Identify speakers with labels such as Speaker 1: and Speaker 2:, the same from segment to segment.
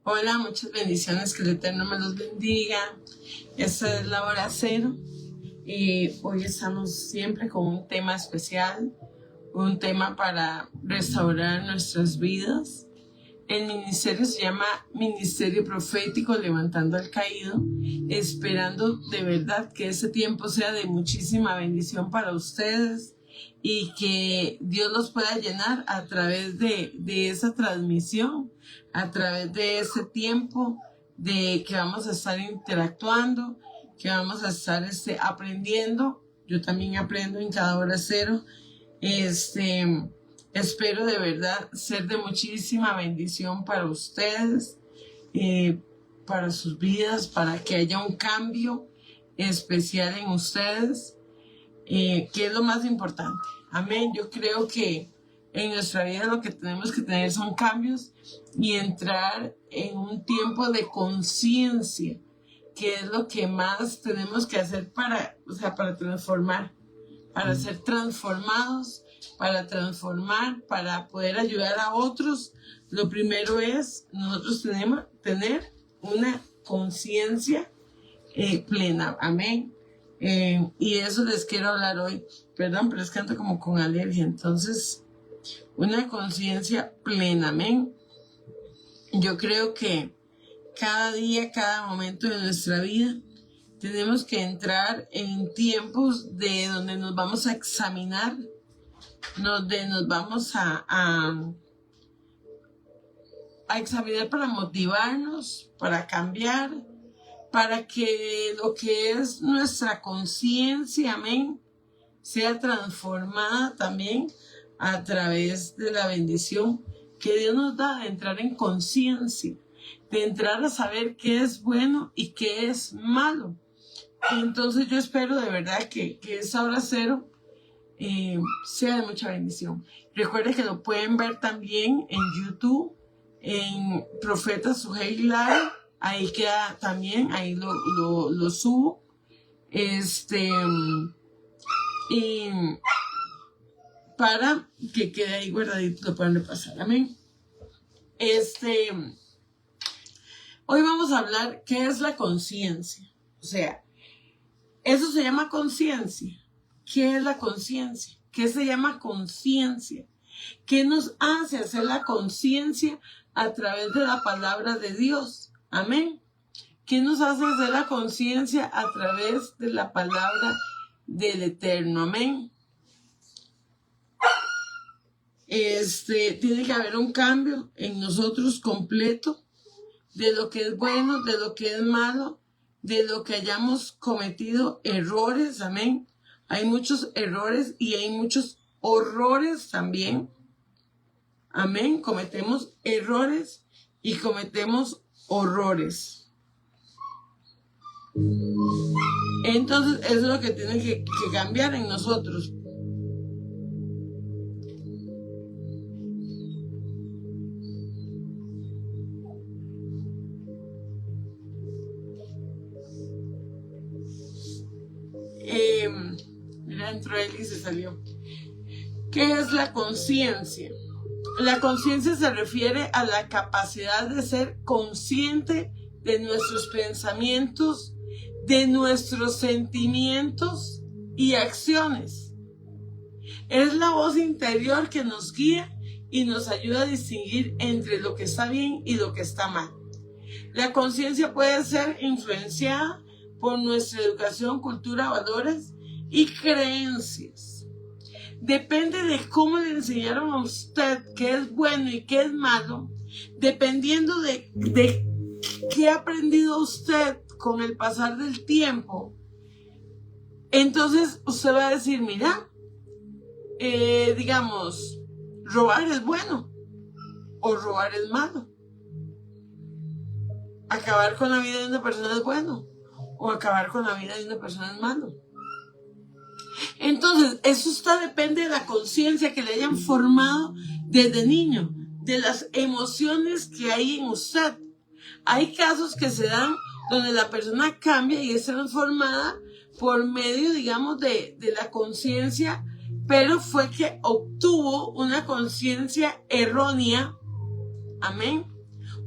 Speaker 1: Hola, muchas bendiciones, que el Eterno me los bendiga. Esta es la hora cero y hoy estamos siempre con un tema especial, un tema para restaurar nuestras vidas. El ministerio se llama Ministerio Profético Levantando al Caído, esperando de verdad que ese tiempo sea de muchísima bendición para ustedes y que Dios los pueda llenar a través de esa transmisión, a través de ese tiempo de que vamos a estar interactuando, que vamos a estar aprendiendo. Yo también aprendo en cada hora cero. Espero de verdad ser de muchísima bendición para ustedes, para sus vidas, para que haya un cambio especial en ustedes, que es lo más importante. Amén. Yo creo que en nuestra vida lo que tenemos que tener son cambios y entrar en un tiempo de conciencia, que es lo que más tenemos que hacer para transformar, para ser transformados, para transformar, para poder ayudar a otros. Lo primero es, nosotros tenemos que tener una conciencia plena. Amén. Y eso les quiero hablar hoy. Perdón, pero es que ando como con alergia. Entonces, una conciencia plena. Amén. Yo creo que cada día, cada momento de nuestra vida, tenemos que entrar en tiempos de donde nos vamos a examinar, donde nos vamos a examinar para motivarnos, para cambiar, para que lo que es nuestra conciencia, amén, sea transformada también a través de la bendición que Dios nos da de entrar en conciencia, de entrar a saber qué es bueno y qué es malo. Entonces yo espero de verdad que esa hora cero sea de mucha bendición. Recuerden que lo pueden ver también en YouTube, en Profeta Suheil Live. Ahí queda también, ahí lo subo. Y para que quede ahí guardadito, lo puedan repasar. Amén. Hoy vamos a hablar qué es la conciencia. O sea, eso se llama conciencia. ¿Qué es la conciencia? ¿Qué se llama conciencia? ¿Qué nos hace hacer la conciencia a través de la palabra de Dios? Amén. ¿Qué nos hace hacer la conciencia a través de la palabra del Eterno? Amén. Tiene que haber un cambio en nosotros completo de lo que es bueno, de lo que es malo, de lo que hayamos cometido errores. Amén. Hay muchos errores y hay muchos horrores también. Amén. Cometemos errores y cometemos horrores. Entonces, eso es lo que tiene que cambiar en nosotros. Mira, entró él y se salió. ¿Qué es la conciencia? La conciencia se refiere a la capacidad de ser consciente de nuestros pensamientos, de nuestros sentimientos y acciones. Es la voz interior que nos guía y nos ayuda a distinguir entre lo que está bien y lo que está mal. La conciencia puede ser influenciada por nuestra educación, cultura, valores y creencias. Depende de cómo le enseñaron a usted qué es bueno y qué es malo, dependiendo de qué ha aprendido usted con el pasar del tiempo. Entonces usted va a decir, mira, digamos, robar es bueno o robar es malo. Acabar con la vida de una persona es bueno o acabar con la vida de una persona es malo. Entonces, depende de la conciencia que le hayan formado desde niño, de las emociones que hay en usted. Hay casos que se dan donde la persona cambia y es transformada por medio, digamos, de la conciencia, pero fue que obtuvo una conciencia errónea. Amén.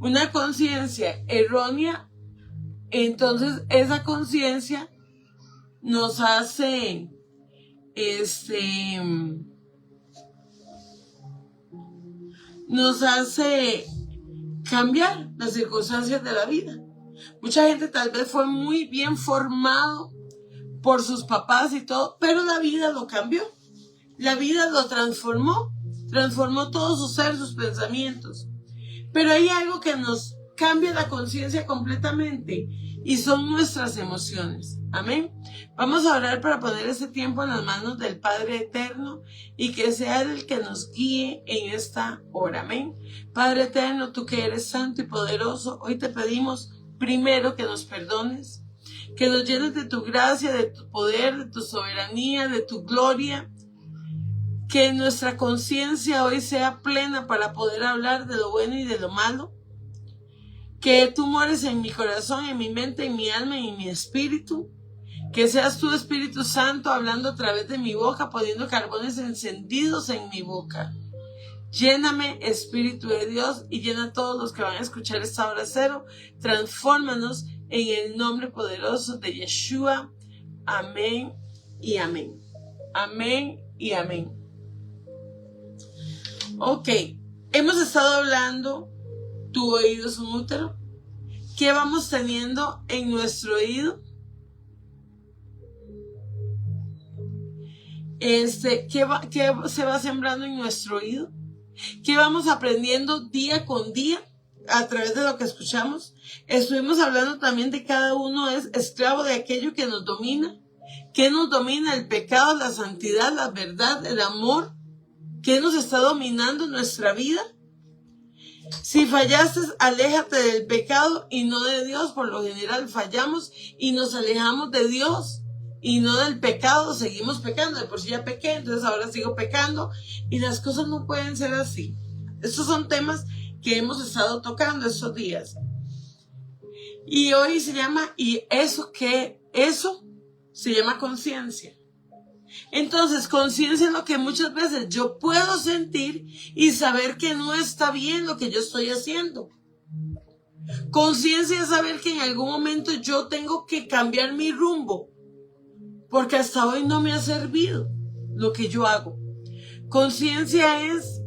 Speaker 1: una conciencia errónea, entonces esa conciencia nos hace cambiar las circunstancias de la vida. Mucha gente tal vez fue muy bien formado por sus papás y todo, pero la vida lo cambió. La vida lo transformó todo su ser, sus pensamientos. Pero hay algo que nos cambia la conciencia completamente y son nuestras emociones. Amén. Vamos a orar para poner este tiempo en las manos del Padre Eterno y que sea Él el que nos guíe en esta hora. Amén. Padre Eterno, tú que eres santo y poderoso, hoy te pedimos primero que nos perdones, que nos llenes de tu gracia, de tu poder, de tu soberanía, de tu gloria. Que nuestra conciencia hoy sea plena para poder hablar de lo bueno y de lo malo. Que tú mores en mi corazón, en mi mente, en mi alma y en mi espíritu. Que seas tú, Espíritu Santo, hablando a través de mi boca, poniendo carbones encendidos en mi boca. Lléname, Espíritu de Dios, y llena a todos los que van a escuchar esta hora cero. Transfórmanos en el nombre poderoso de Yeshua. Amén y amén. Amén y amén. Ok, hemos estado hablando, tu oído es un útero. ¿Qué vamos teniendo en nuestro oído? ¿Qué se va sembrando en nuestro oído? ¿Qué vamos aprendiendo día con día a través de lo que escuchamos? Estuvimos hablando también de cada uno es esclavo de aquello que nos domina. ¿Qué nos domina? El pecado, la santidad, la verdad, el amor. ¿Qué nos está dominando en nuestra vida? Si fallaste, aléjate del pecado y no de Dios. Por lo general fallamos y nos alejamos de Dios y no del pecado. Seguimos pecando. De por sí ya pequé, entonces ahora sigo pecando. Y las cosas no pueden ser así. Estos son temas que hemos estado tocando estos días. Y hoy se llama, eso se llama conciencia. Entonces, conciencia es lo que muchas veces yo puedo sentir y saber que no está bien lo que yo estoy haciendo. Conciencia es saber que en algún momento yo tengo que cambiar mi rumbo, porque hasta hoy no me ha servido lo que yo hago. Conciencia es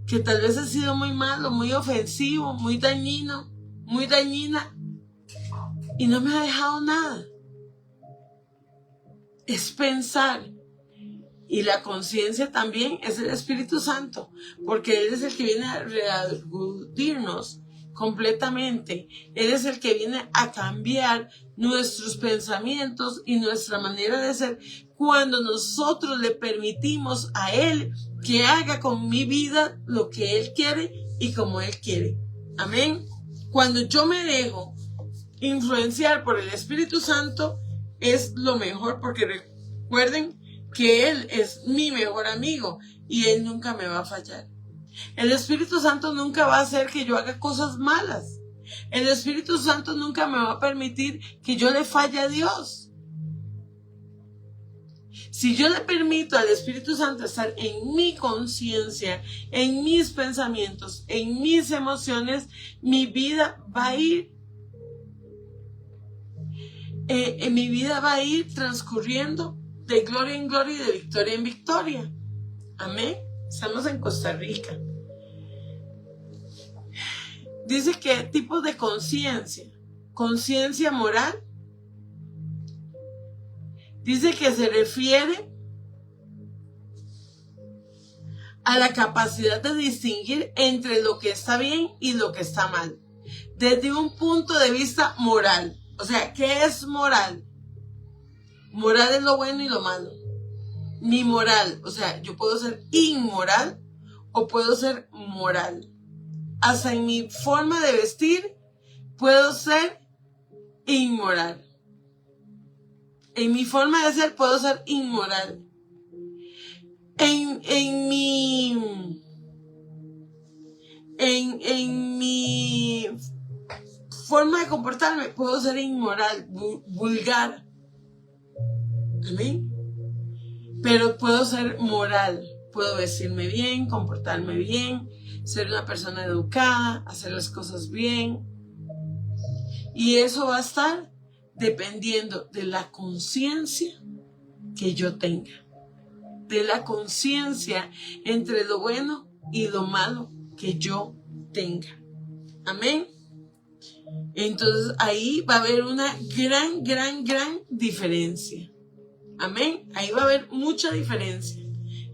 Speaker 1: que tal vez he sido muy malo, muy ofensivo, muy dañina, y no me ha dejado nada. Es pensar. Y la conciencia también es el Espíritu Santo, porque Él es el que viene a redarguirnos completamente. Él es el que viene a cambiar nuestros pensamientos y nuestra manera de ser cuando nosotros le permitimos a Él que haga con mi vida lo que Él quiere y como Él quiere. Amén. Cuando yo me dejo influenciar por el Espíritu Santo, es lo mejor, porque recuerden que Él es mi mejor amigo y Él nunca me va a fallar. El Espíritu Santo nunca va a hacer que yo haga cosas malas. El Espíritu Santo nunca me va a permitir que yo le falle a Dios. Si yo le permito al Espíritu Santo estar en mi conciencia, en mis pensamientos, en mis emociones, mi vida va a ir transcurriendo de gloria en gloria y de victoria en victoria. Amén. Estamos en Costa Rica. Dice que tipos de conciencia. Conciencia moral. Dice que se refiere a la capacidad de distinguir entre lo que está bien y lo que está mal, desde un punto de vista moral. O sea, ¿qué es moral? Moral es lo bueno y lo malo. Mi moral, o sea, yo puedo ser inmoral o puedo ser moral. Hasta en mi forma de vestir puedo ser inmoral. En mi forma de ser puedo ser inmoral. En mi forma de comportarme puedo ser inmoral, vulgar. Amén. Pero puedo ser moral. Puedo vestirme bien, comportarme bien, ser una persona educada, hacer las cosas bien. Y eso va a estar dependiendo de la conciencia que yo tenga, de la conciencia entre lo bueno y lo malo que yo tenga. Amén. Entonces ahí va a haber una gran diferencia. Amén. Ahí va a haber mucha diferencia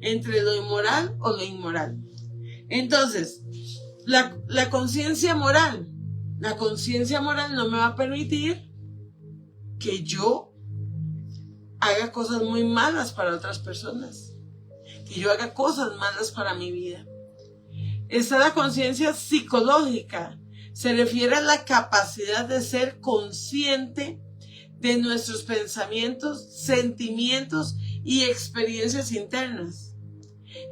Speaker 1: entre lo inmoral o lo inmoral. Entonces, la conciencia moral no me va a permitir que yo haga cosas muy malas para otras personas, que yo haga cosas malas para mi vida. Esta es la conciencia psicológica. Se refiere a la capacidad de ser consciente de nuestros pensamientos, sentimientos y experiencias internas.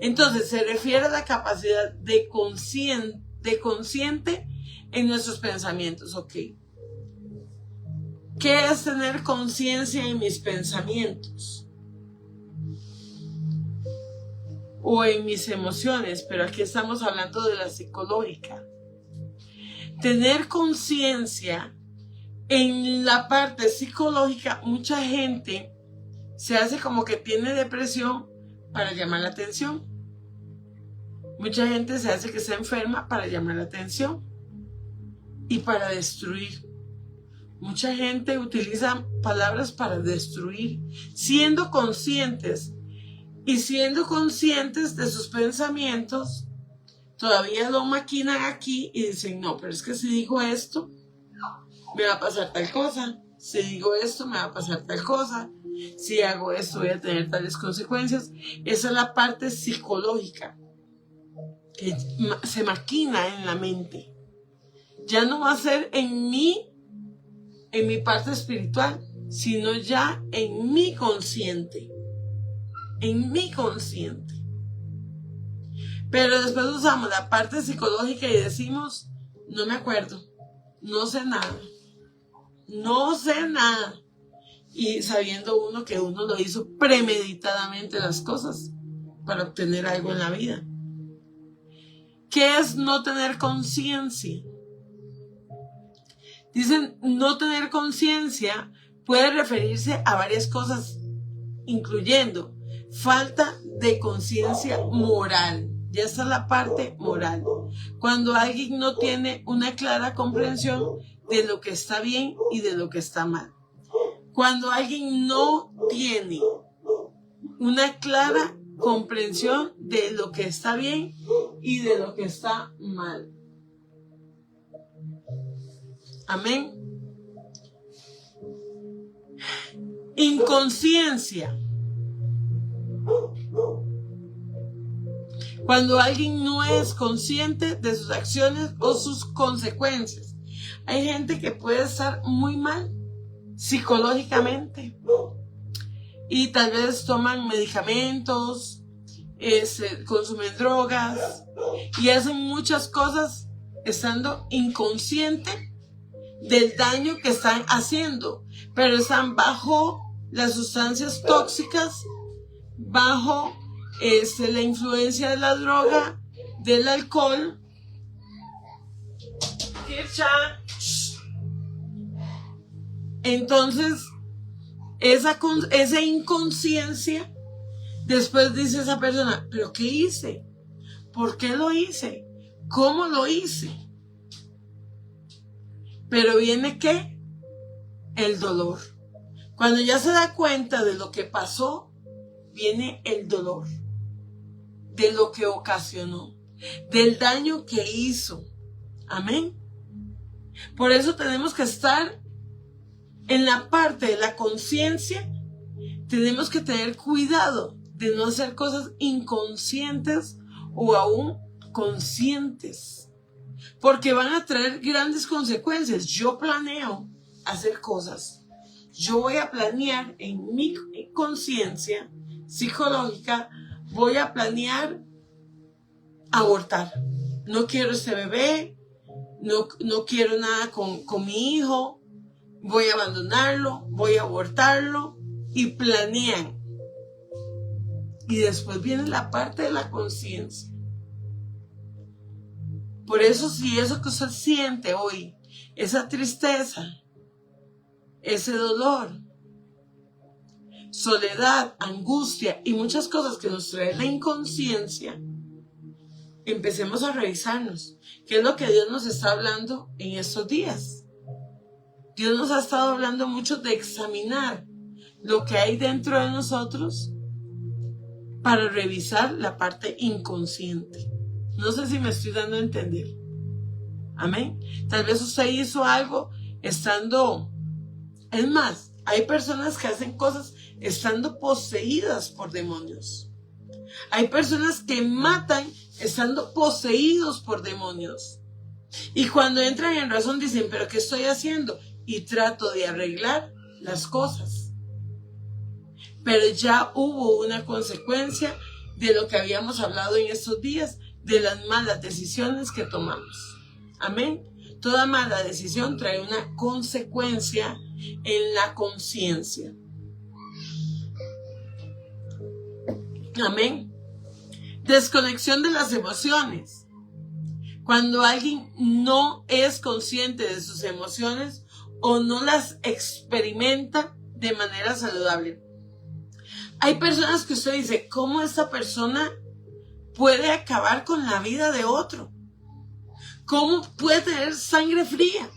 Speaker 1: Entonces, se refiere a la capacidad de consciente en nuestros pensamientos. Ok. ¿Qué es tener conciencia en mis pensamientos? O en mis emociones, pero aquí estamos hablando de la psicológica. Tener conciencia en la parte psicológica, mucha gente se hace como que tiene depresión para llamar la atención. Mucha gente se hace que está enferma para llamar la atención y para destruir. Mucha gente utiliza palabras para destruir, siendo conscientes y siendo conscientes de sus pensamientos. Todavía lo maquinan aquí y dicen, no, pero es que si digo esto, me va a pasar tal cosa. Si digo esto, me va a pasar tal cosa. Si hago esto, voy a tener tales consecuencias. Esa es la parte psicológica que se maquina en la mente. Ya no va a ser en mi parte espiritual, sino ya en mi consciente. En mi consciente. Pero después usamos la parte psicológica y decimos, no me acuerdo, no sé nada. Y sabiendo uno que uno lo hizo premeditadamente las cosas para obtener algo en la vida. ¿Qué es no tener conciencia? Dicen, no tener conciencia puede referirse a varias cosas, incluyendo falta de conciencia moral. Ya está la parte moral. Cuando alguien no tiene una clara comprensión de lo que está bien y de lo que está mal. Cuando alguien no tiene una clara comprensión de lo que está bien y de lo que está mal. Amén. Inconsciencia. Cuando alguien no es consciente de sus acciones o sus consecuencias. Hay gente que puede estar muy mal psicológicamente y tal vez toman medicamentos, consumen drogas y hacen muchas cosas estando inconsciente del daño que están haciendo, pero están bajo las sustancias tóxicas, bajo la influencia de la droga, del alcohol. Entonces, esa inconsciencia, después dice esa persona, ¿pero qué hice? ¿Por qué lo hice? ¿Cómo lo hice? Pero viene ¿qué? El dolor. Cuando ya se da cuenta de lo que pasó, viene el dolor. De lo que ocasionó. Del daño que hizo. Amén. Por eso tenemos que estar en la parte de la conciencia. Tenemos que tener cuidado de no hacer cosas inconscientes o aún conscientes. Porque van a traer grandes consecuencias. Yo planeo hacer cosas. Yo voy a planear en mi conciencia psicológica, voy a planear abortar. No quiero este bebé, no quiero nada con mi hijo, voy a abandonarlo, voy a abortarlo y planean. Y después viene la parte de la conciencia. Por eso, si eso que usted siente hoy, esa tristeza, ese dolor, soledad, angustia y muchas cosas que nos trae la inconsciencia, empecemos a revisarnos. ¿Qué es lo que Dios nos está hablando en estos días? Dios nos ha estado hablando mucho de examinar lo que hay dentro de nosotros para revisar la parte inconsciente. No sé si me estoy dando a entender. Amén. Tal vez usted hizo algo estando... Es más, hay personas que hacen cosas estando poseídas por demonios. Hay personas que matan estando poseídos por demonios. Y cuando entran en razón dicen, ¿pero qué estoy haciendo? Y trato de arreglar las cosas. Pero ya hubo una consecuencia de lo que habíamos hablado en estos días, de las malas decisiones que tomamos. Amén. Toda mala decisión trae una consecuencia en la conciencia. Amén. Desconexión de las emociones. Cuando alguien no es consciente de sus emociones o no las experimenta de manera saludable. Hay personas que usted dice, ¿cómo esta persona puede acabar con la vida de otro? ¿Cómo puede tener sangre fría?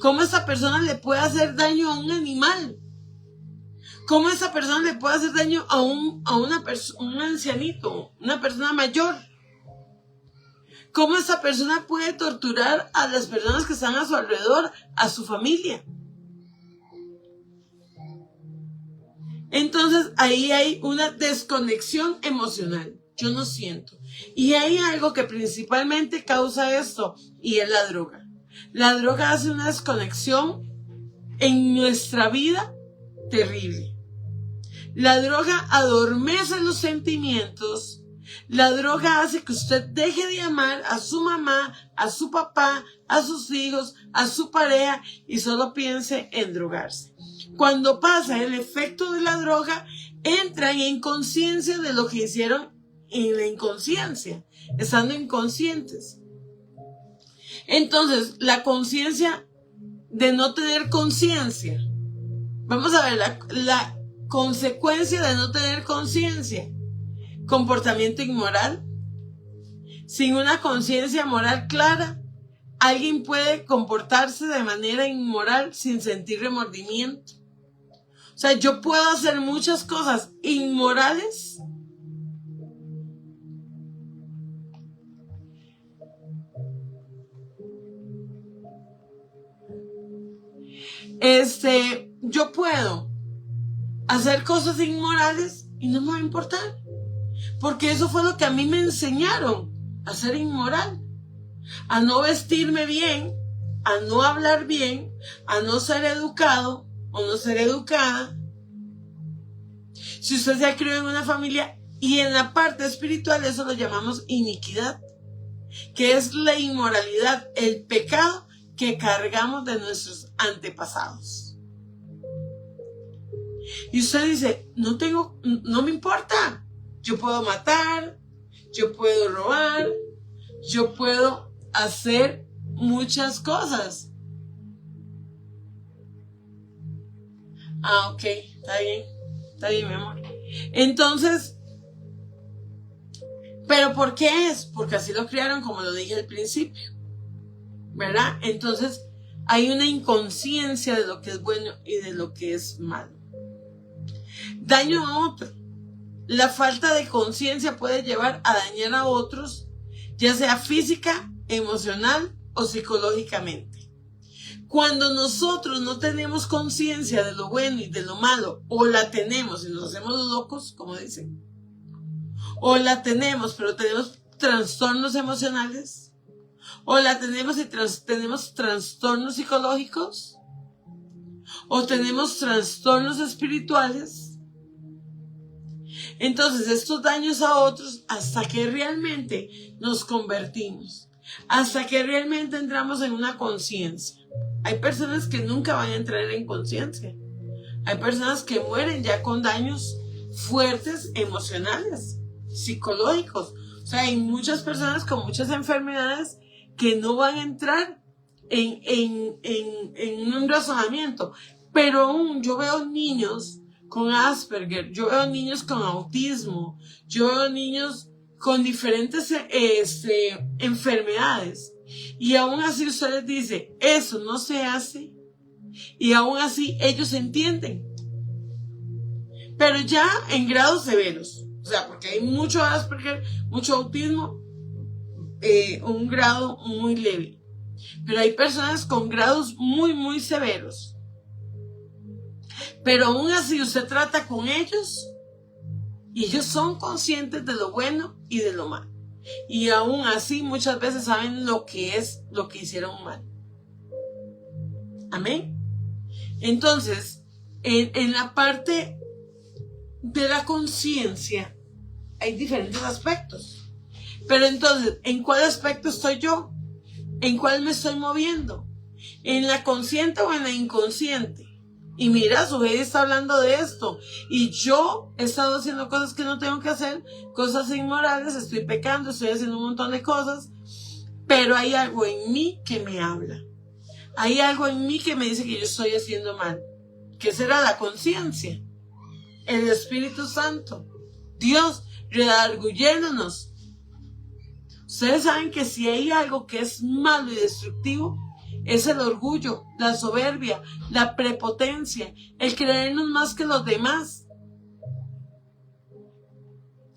Speaker 1: ¿Cómo esa persona le puede hacer daño a un animal? ¿Cómo esa persona le puede hacer daño a un ancianito, una persona mayor? ¿Cómo esa persona puede torturar a las personas que están a su alrededor, a su familia? Entonces ahí hay una desconexión emocional. Yo no siento. Y hay algo que principalmente causa esto, y es la droga. La droga hace una desconexión en nuestra vida terrible. La droga adormece los sentimientos. La droga hace que usted deje de amar a su mamá, a su papá, a sus hijos, a su pareja y solo piense en drogarse. Cuando pasa el efecto de la droga, entran en conciencia de lo que hicieron en la inconsciencia, estando inconscientes. Entonces, la conciencia de no tener conciencia. Vamos a ver la consecuencia de no tener conciencia. Comportamiento inmoral. Sin una conciencia moral clara, alguien puede comportarse de manera inmoral sin sentir remordimiento. O sea, yo puedo hacer muchas cosas inmorales yo puedo hacer cosas inmorales y no me va a importar. Porque eso fue lo que a mí me enseñaron, a ser inmoral. A no vestirme bien, a no hablar bien, a no ser educado o no ser educada. Si usted se ha criado en una familia y en la parte espiritual eso lo llamamos iniquidad, que es la inmoralidad, el pecado que cargamos de nuestros antepasados. Y usted dice, no me importa. Yo puedo matar, yo puedo robar, yo puedo hacer muchas cosas. Ok, está bien, mi amor. Entonces, ¿pero por qué es? Porque así lo criaron, como lo dije al principio, ¿verdad? Entonces, hay una inconsciencia de lo que es bueno y de lo que es malo. Daño a otro. La falta de conciencia puede llevar a dañar a otros, ya sea física, emocional o psicológicamente. Cuando nosotros no tenemos conciencia de lo bueno y de lo malo, o la tenemos y nos hacemos los locos, como dicen, o la tenemos pero tenemos trastornos emocionales, o la tenemos y tenemos trastornos psicológicos, o tenemos trastornos espirituales. Entonces, estos daños a otros, hasta que realmente nos convertimos, hasta que realmente entramos en una conciencia. Hay personas que nunca van a entrar en conciencia. Hay personas que mueren ya con daños fuertes emocionales, psicológicos. O sea, hay muchas personas con muchas enfermedades que no van a entrar en un razonamiento. Pero aún yo veo niños con Asperger, yo veo niños con autismo, yo veo niños con diferentes enfermedades. Y aún así usted les dice, eso no se hace. Y aún así ellos entienden. Pero ya en grados severos. O sea, porque hay mucho Asperger, mucho autismo, un grado muy leve. Pero hay personas con grados muy, muy severos. Pero aún así usted trata con ellos y ellos son conscientes de lo bueno y de lo malo. Y aún así muchas veces saben lo que es lo que hicieron mal. Amén. Entonces, en la parte de la conciencia hay diferentes aspectos. Pero entonces, ¿en cuál aspecto estoy yo? ¿En cuál me estoy moviendo? ¿En la consciente o en la inconsciente? Y mira, Sujei está hablando de esto. Y yo he estado haciendo cosas que no tengo que hacer, cosas inmorales, estoy pecando, estoy haciendo un montón de cosas. Pero hay algo en mí que me habla. Hay algo en mí que me dice que yo estoy haciendo mal. ¿Qué será? La conciencia. El Espíritu Santo. Dios redarguyéndonos. Ustedes saben que si hay algo que es malo y destructivo, es el orgullo, la soberbia, la prepotencia, el creernos más que los demás.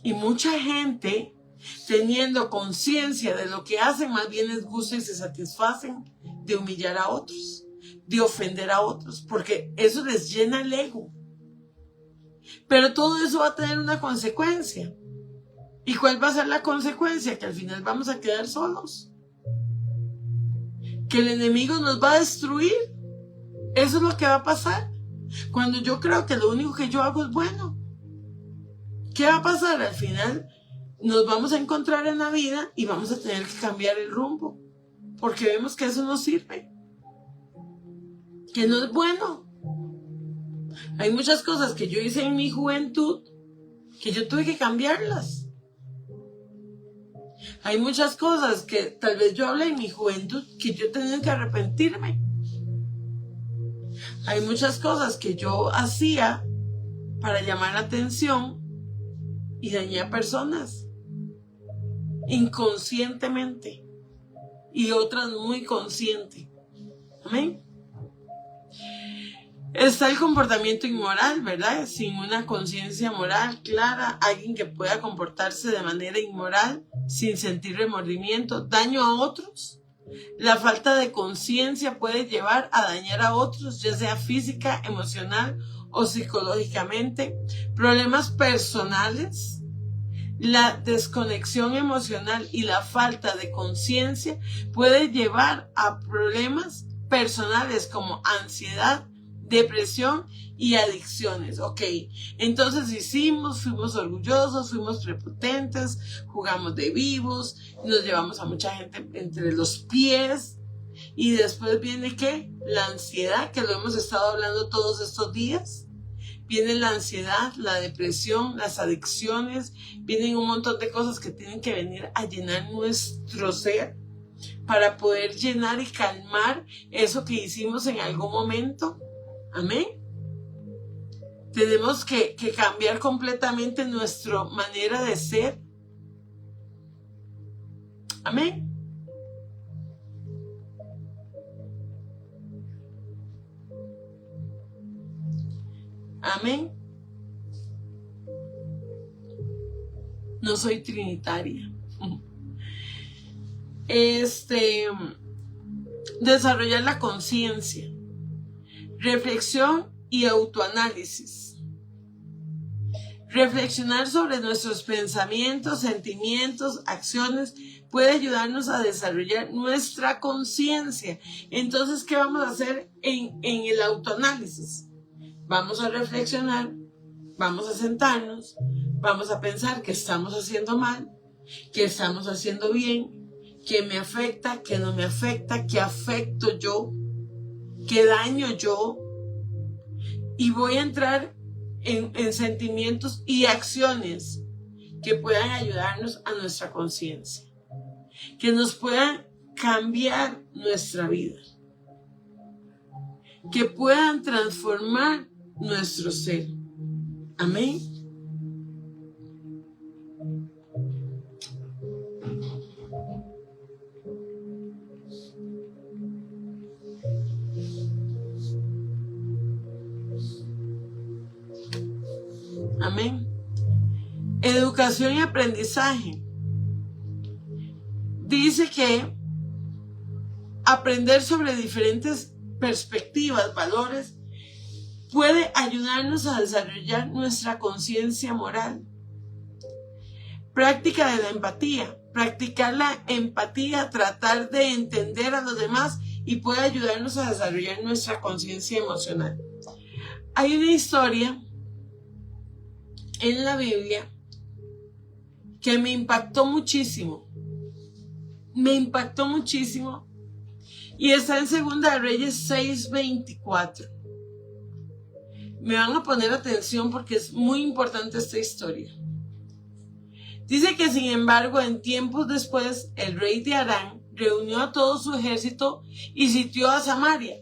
Speaker 1: Y mucha gente, teniendo conciencia de lo que hacen, más bien les gusta y se satisfacen de humillar a otros, de ofender a otros, porque eso les llena el ego. Pero todo eso va a tener una consecuencia. ¿Y cuál va a ser la consecuencia? Que al final vamos a quedar solos. Que el enemigo nos va a destruir. Eso es lo que va a pasar. Cuando yo creo que lo único que yo hago es bueno. ¿Qué va a pasar? Al final nos vamos a encontrar en la vida y vamos a tener que cambiar el rumbo. Porque vemos que eso no sirve. Que no es bueno. Hay muchas cosas que yo hice en mi juventud que yo tuve que cambiarlas. Hay muchas cosas que tal vez yo hablé en mi juventud que yo tenía que arrepentirme. Hay muchas cosas que yo hacía para llamar la atención y dañé a personas inconscientemente y otras muy consciente. Amén. Está el comportamiento inmoral, ¿verdad? Sin una conciencia moral clara, alguien que pueda comportarse de manera inmoral, sin sentir remordimiento, daño a otros. La falta de conciencia puede llevar a dañar a otros, ya sea física, emocional o psicológicamente. Problemas personales, la desconexión emocional y la falta de conciencia puede llevar a problemas personales como ansiedad, depresión y adicciones. Ok, entonces fuimos orgullosos, fuimos prepotentes, jugamos de vivos, nos llevamos a mucha gente entre los pies y después viene ¿qué? La ansiedad, que lo hemos estado hablando todos estos días. Viene la ansiedad, la depresión, las adicciones, vienen un montón de cosas que tienen que venir a llenar nuestro ser para poder llenar y calmar eso que hicimos en algún momento. Amén. Tenemos que cambiar completamente nuestra manera de ser. Amén. Amén. No soy trinitaria. Desarrollar la conciencia. Reflexión y autoanálisis. Reflexionar sobre nuestros pensamientos, sentimientos, acciones puede ayudarnos a desarrollar nuestra conciencia. Entonces, ¿qué vamos a hacer en el autoanálisis? Vamos a reflexionar, vamos a sentarnos, vamos a pensar qué estamos haciendo mal, qué estamos haciendo bien, qué me afecta, qué no me afecta, qué afecto yo, qué daño yo, y voy a entrar en sentimientos y acciones que puedan ayudarnos a nuestra conciencia, que nos puedan cambiar nuestra vida, que puedan transformar nuestro ser. Amén. Amén. Educación y aprendizaje. Dice que aprender sobre diferentes perspectivas, valores, puede ayudarnos a desarrollar nuestra conciencia moral. Práctica de la empatía. Practicar la empatía, tratar de entender a los demás y puede ayudarnos a desarrollar nuestra conciencia emocional. Hay una historia en la Biblia que me impactó muchísimo. Y está en 2 Reyes 6:24. Me van a poner atención porque es muy importante esta historia. Dice que sin embargo en tiempos después el rey de Aram reunió a todo su ejército y sitió a Samaria.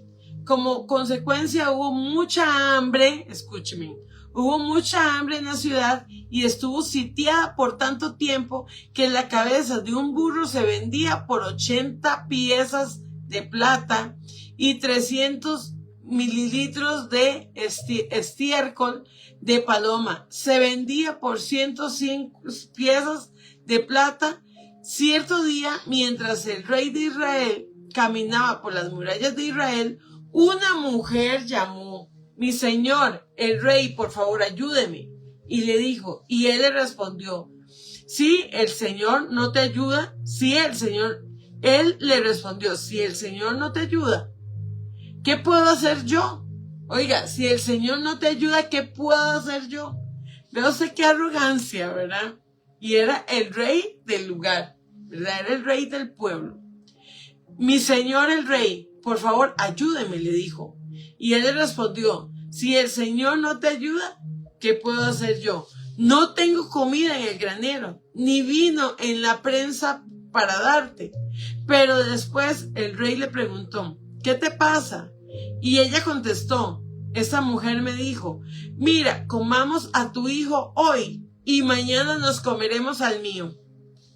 Speaker 1: Como consecuencia hubo mucha hambre, escúcheme, hubo mucha hambre en la ciudad y estuvo sitiada por tanto tiempo que la cabeza de un burro se vendía por 80 piezas de plata y 300 mililitros de estiércol de paloma. Se vendía por 105 piezas de plata. Cierto día, mientras el rey de Israel caminaba por las murallas de Israel, una mujer llamó: mi señor, el rey, por favor, ayúdeme. Y le dijo, y él le respondió, si el Señor no te ayuda, él le respondió, si el Señor no te ayuda, ¿qué puedo hacer yo? Oiga, si el Señor no te ayuda, ¿qué puedo hacer yo? Veo usted qué arrogancia, ¿verdad? Y era el rey del lugar, ¿verdad? Era el rey del pueblo. Mi señor el rey, por favor, ayúdeme, le dijo. Y él le respondió, si el Señor no te ayuda, ¿qué puedo hacer yo? No tengo comida en el granero, ni vino en la prensa para darte. Pero después el rey le preguntó, ¿qué te pasa? Y ella contestó, esa mujer me dijo, mira, comamos a tu hijo hoy y mañana nos comeremos al mío.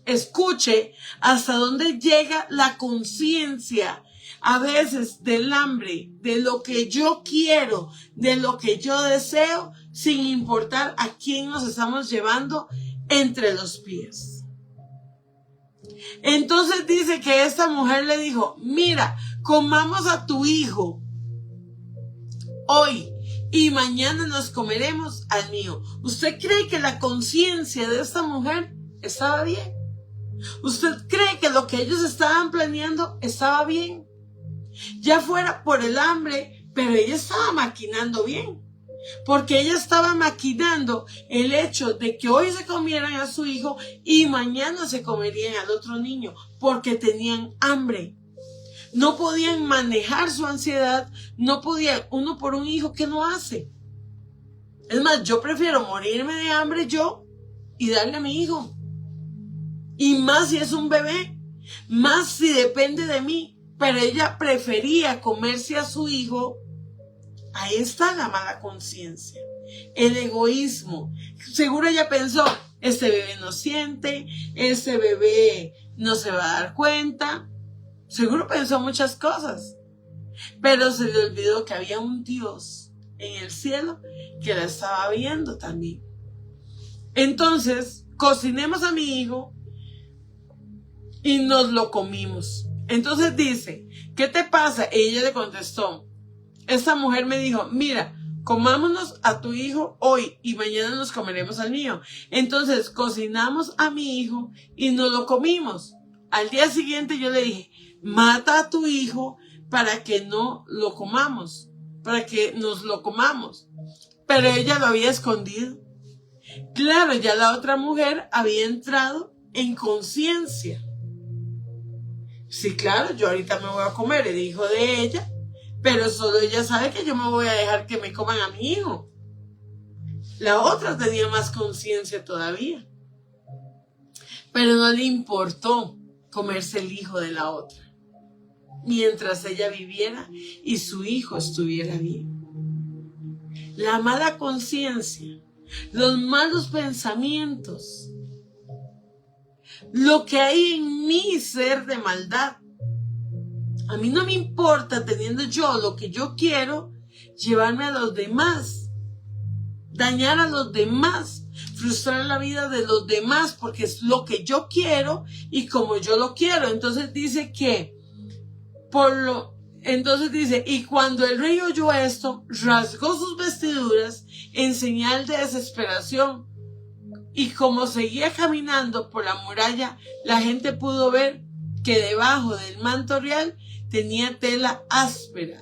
Speaker 1: Escuche hasta dónde llega la conciencia a veces del hambre, de lo que yo quiero, de lo que yo deseo, sin importar a quién nos estamos llevando entre los pies. Entonces dice que esta mujer le dijo, mira, comamos a tu hijo hoy y mañana nos comeremos al mío. ¿Usted cree que la conciencia de esta mujer estaba bien? ¿Usted cree que lo que ellos estaban planeando estaba bien? Ya fuera por el hambre, pero ella estaba maquinando bien. Porque ella estaba maquinando el hecho de que hoy se comieran a su hijo y mañana se comerían al otro niño, porque tenían hambre. No podían manejar su ansiedad, no podían, uno por un hijo, ¿qué no hace? Es más, yo prefiero morirme de hambre yo y darle a mi hijo. Y más si es un bebé, más si depende de mí. Pero ella prefería comerse a su hijo. Ahí está la mala conciencia, el egoísmo. Seguro ella pensó, este bebé no siente, este bebé no se va a dar cuenta. Seguro pensó muchas cosas. Pero se le olvidó que había un Dios en el cielo que la estaba viendo también. Entonces, cocinemos a mi hijo y nos lo comimos. Entonces dice, ¿qué te pasa? Y ella le contestó, esta mujer me dijo, mira, comámonos a tu hijo hoy y mañana nos comeremos al mío. Entonces cocinamos a mi hijo y nos lo comimos. Al día siguiente yo le dije, mata a tu hijo para que no lo comamos, para que nos lo comamos. Pero ella lo había escondido. Claro, ya la otra mujer había entrado en conciencia. Sí, claro, yo ahorita me voy a comer el hijo de ella, pero solo ella sabe que yo me voy a dejar que me coman a mi hijo. La otra tenía más conciencia todavía, pero no le importó comerse el hijo de la otra. mientras ella viviera y su hijo estuviera bien. La mala conciencia, los malos pensamientos, lo que hay en mi ser de maldad. A mí no me importa, teniendo yo lo que yo quiero, llevarme a los demás, dañar a los demás, frustrar la vida de los demás, porque es lo que yo quiero y como yo lo quiero. Entonces dice que, y cuando el rey oyó esto, rasgó sus vestiduras en señal de desesperación. Y como seguía caminando por la muralla, la gente pudo ver que debajo del manto real tenía tela áspera,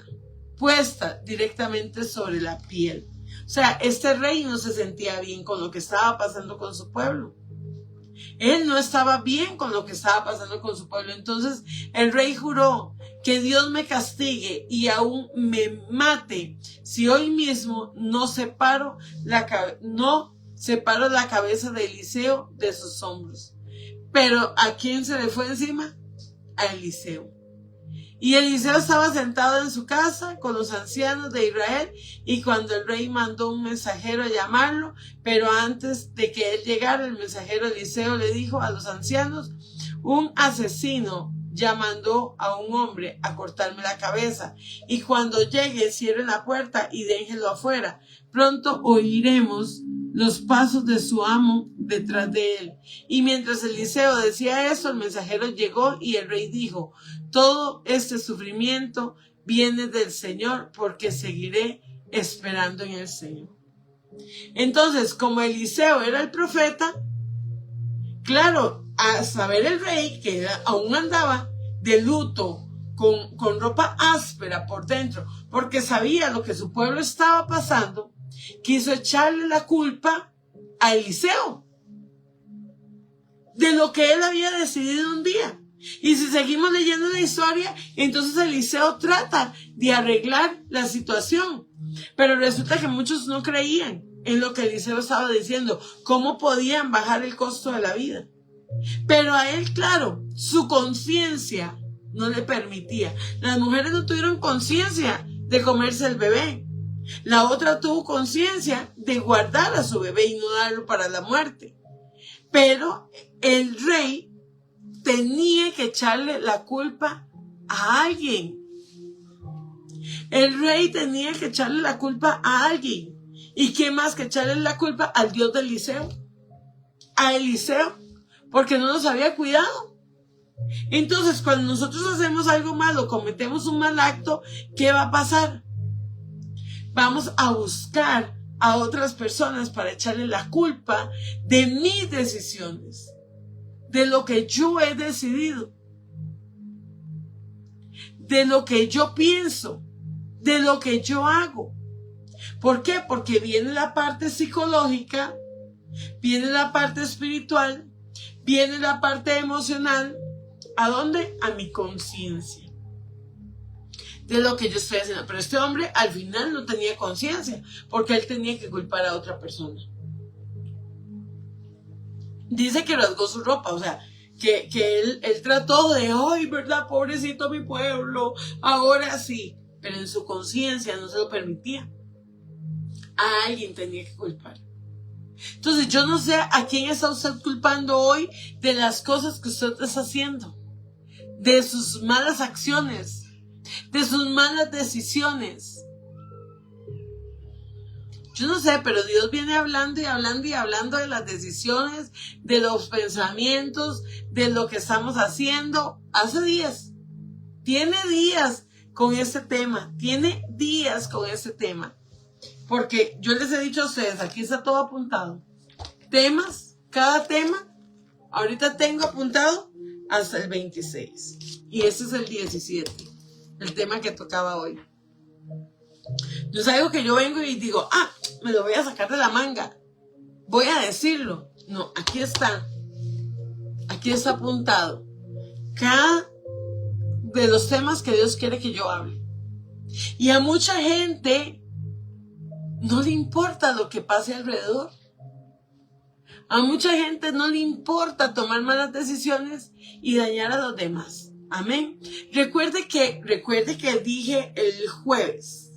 Speaker 1: puesta directamente sobre la piel. O sea, este rey no se sentía bien con lo que estaba pasando con su pueblo. Él no estaba bien con lo que estaba pasando con su pueblo. Entonces el rey juró que Dios me castigue y aún me mate si hoy mismo no separo la cabeza de Eliseo de sus hombros. Pero ¿a quién se le fue encima? A Eliseo. Y Eliseo estaba sentado en su casa con los ancianos de Israel, y cuando el rey mandó un mensajero a llamarlo, pero antes de que él llegara, el mensajero Eliseo le dijo a los ancianos: un asesino ya mandó a un hombre a cortarme la cabeza, y cuando llegue cierren la puerta y déjenlo afuera. Pronto oiremos los pasos de su amo detrás de él. Y mientras Eliseo decía eso, el mensajero llegó y el rey dijo: todo este sufrimiento viene del Señor, porque seguiré esperando en el Señor. Entonces, como Eliseo era el profeta, claro, a saber el rey que aún andaba de luto, con ropa áspera por dentro, porque sabía lo que su pueblo estaba pasando, quiso echarle la culpa a Eliseo de lo que él había decidido un día. Y si seguimos leyendo la historia, entonces Eliseo trata de arreglar la situación. Pero resulta que muchos no creían en lo que Eliseo estaba diciendo, cómo podían bajar el costo de la vida. Pero a él, claro, su conciencia no le permitía. Las mujeres no tuvieron conciencia de comerse el bebé. La otra tuvo conciencia de guardar a su bebé y no darlo para la muerte. Pero el rey tenía que echarle la culpa a alguien. El rey tenía que echarle la culpa a alguien. ¿Y qué más que echarle la culpa al Dios de Eliseo? A Eliseo, porque no nos había cuidado. Entonces, cuando nosotros hacemos algo malo, cometemos un mal acto, ¿qué va a pasar? Vamos a buscar a otras personas para echarle la culpa de mis decisiones, de lo que yo he decidido, de lo que yo pienso, de lo que yo hago. ¿Por qué? Porque viene la parte psicológica, viene la parte espiritual, viene la parte emocional. ¿A dónde? A mi conciencia de lo que yo estoy haciendo. Pero este hombre al final no tenía conciencia, porque él tenía que culpar a otra persona. Dice que rasgó su ropa, o sea, que él trató de, ay, ¿verdad? Pobrecito mi pueblo, ahora sí. Pero en su conciencia no se lo permitía. A alguien tenía que culpar. Entonces yo no sé a quién está usted culpando hoy de las cosas que usted está haciendo, de sus malas acciones, de sus malas decisiones. Yo no sé, pero Dios viene hablando y hablando y hablando de las decisiones, de los pensamientos, de lo que estamos haciendo hace días. Tiene días con este tema, tiene días con este tema. Porque yo les he dicho a ustedes, aquí está todo apuntado. Temas, cada tema, ahorita tengo apuntado hasta el 26. Y este es el 17, el tema que tocaba hoy. No es algo que yo vengo y digo, me lo voy a sacar de la manga, voy a decirlo. No, aquí está apuntado cada de los temas que Dios quiere que yo hable. Y a mucha gente no le importa lo que pase alrededor. A mucha gente no le importa tomar malas decisiones y dañar a los demás. Amén. Recuerde que dije el jueves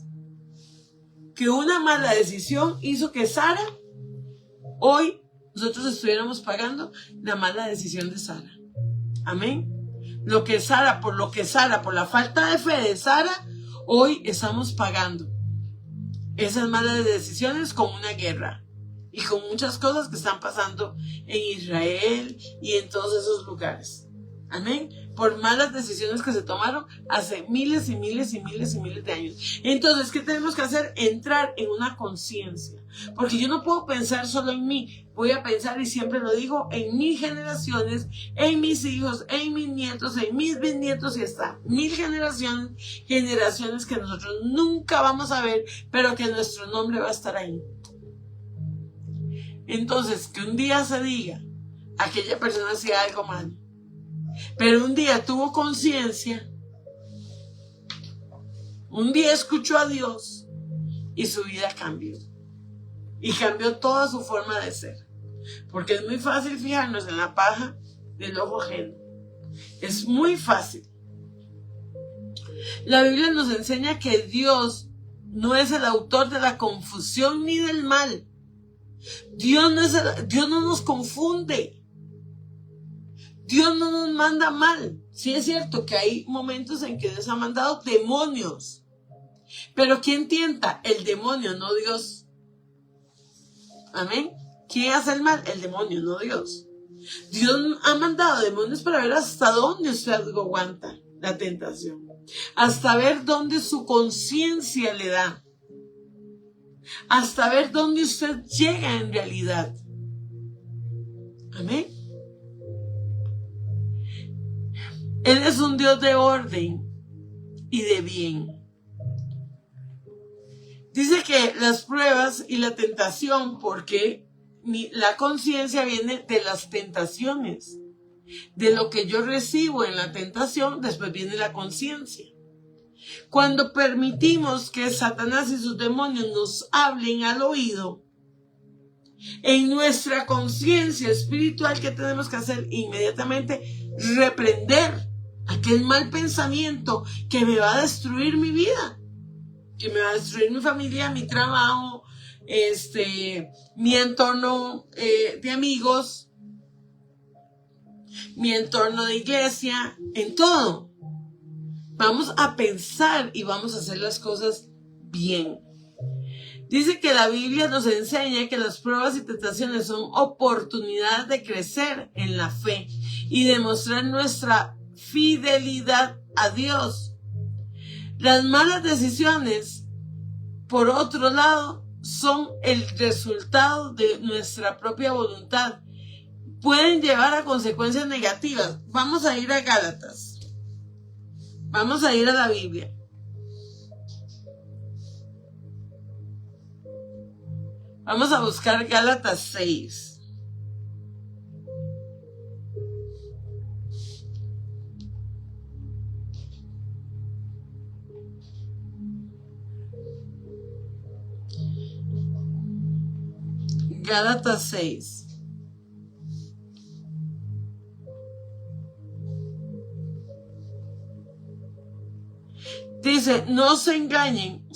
Speaker 1: que una mala decisión hizo que Sara, hoy nosotros estuviéramos pagando la mala decisión de Sara. Amén. Por la falta de fe de Sara, hoy estamos pagando esas malas decisiones con una guerra y con muchas cosas que están pasando en Israel y en todos esos lugares. Amén. Por malas decisiones que se tomaron hace miles y miles y miles y miles de años. Entonces, ¿qué tenemos que hacer? Entrar en una conciencia. Porque yo no puedo pensar solo en mí. Voy a pensar, y siempre lo digo, en mis generaciones, en mis hijos, en mis nietos, en mis bisnietos, y hasta 1000 generaciones que nosotros nunca vamos a ver, pero que nuestro nombre va a estar ahí. Entonces, que un día se diga, aquella persona hacía algo mal, pero un día tuvo conciencia, un día escuchó a Dios y su vida cambió. Y cambió toda su forma de ser. Porque es muy fácil fijarnos en la paja del ojo ajeno. Es muy fácil. La Biblia nos enseña que Dios no es el autor de la confusión ni del mal. Dios no nos confunde. Dios no nos manda mal. Sí es cierto que hay momentos en que Dios ha mandado demonios. Pero ¿quién tienta? El demonio, no Dios. Amén. ¿Quién hace el mal? El demonio, no Dios. Dios ha mandado demonios para ver hasta dónde usted aguanta la tentación. Hasta ver dónde su conciencia le da. Hasta ver dónde usted llega en realidad. Amén. Él es un Dios de orden y de bien. Dice que las pruebas y la tentación, porque la conciencia viene de las tentaciones. De lo que yo recibo en la tentación, después viene la conciencia. Cuando permitimos que Satanás y sus demonios nos hablen al oído, en nuestra conciencia espiritual, ¿qué tenemos que hacer? Inmediatamente reprender aquel mal pensamiento que me va a destruir mi vida, que me va a destruir mi familia, mi trabajo, mi entorno de amigos, mi entorno de iglesia, en todo. Vamos a pensar y vamos a hacer las cosas bien. Dice que la Biblia nos enseña que las pruebas y tentaciones son oportunidades de crecer en la fe y demostrar nuestra fidelidad a Dios. Las malas decisiones, por otro lado, son el resultado de nuestra propia voluntad. Pueden llevar a consecuencias negativas. Vamos a ir a Gálatas. Vamos a ir a la Biblia. Vamos a buscar Gálatas 6. Gálatas 6. Dice, no se engañen,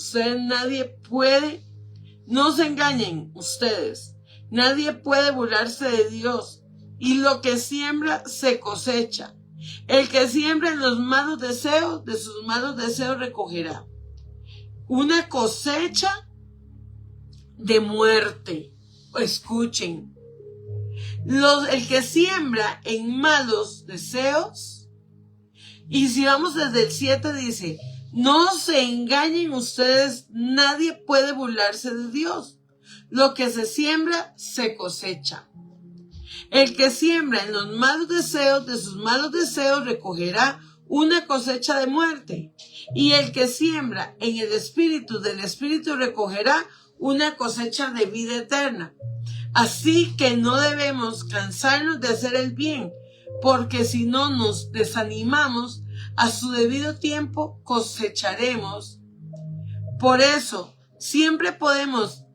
Speaker 1: no se engañen ustedes, nadie puede burlarse de Dios, y lo que siembra se cosecha. El que siembra en los malos deseos, de sus malos deseos recogerá una cosecha de muerte. Escuchen, el que siembra en malos deseos, y si vamos desde el 7 dice, no se engañen ustedes, nadie puede burlarse de Dios. Lo que se siembra, se cosecha. El que siembra en los malos deseos, de sus malos deseos, recogerá una cosecha de muerte. Y el que siembra en el Espíritu, del Espíritu recogerá una cosecha de vida eterna. Así que no debemos cansarnos de hacer el bien, porque si no nos desanimamos, a su debido tiempo cosecharemos. Por eso, siempre podamos,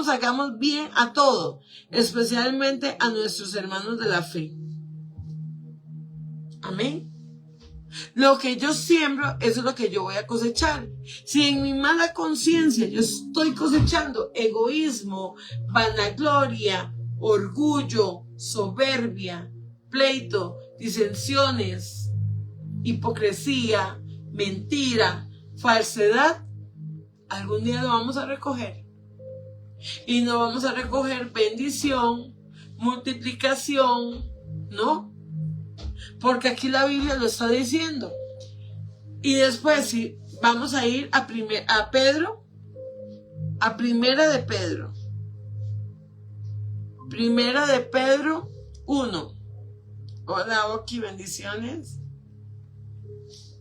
Speaker 1: hagamos bien a todo, especialmente a nuestros hermanos de la fe. Amén. Lo que yo siembro, eso es lo que yo voy a cosechar. Si en mi mala conciencia yo estoy cosechando egoísmo, vanagloria, orgullo, soberbia, pleito, disensiones, hipocresía, mentira, falsedad, algún día lo vamos a recoger. Y no vamos a recoger bendición, multiplicación, ¿no? Porque aquí la Biblia lo está diciendo. Y después, si vamos a ir a Pedro, a Primera de Pedro. Primera de Pedro 1. Hola, Oki, bendiciones.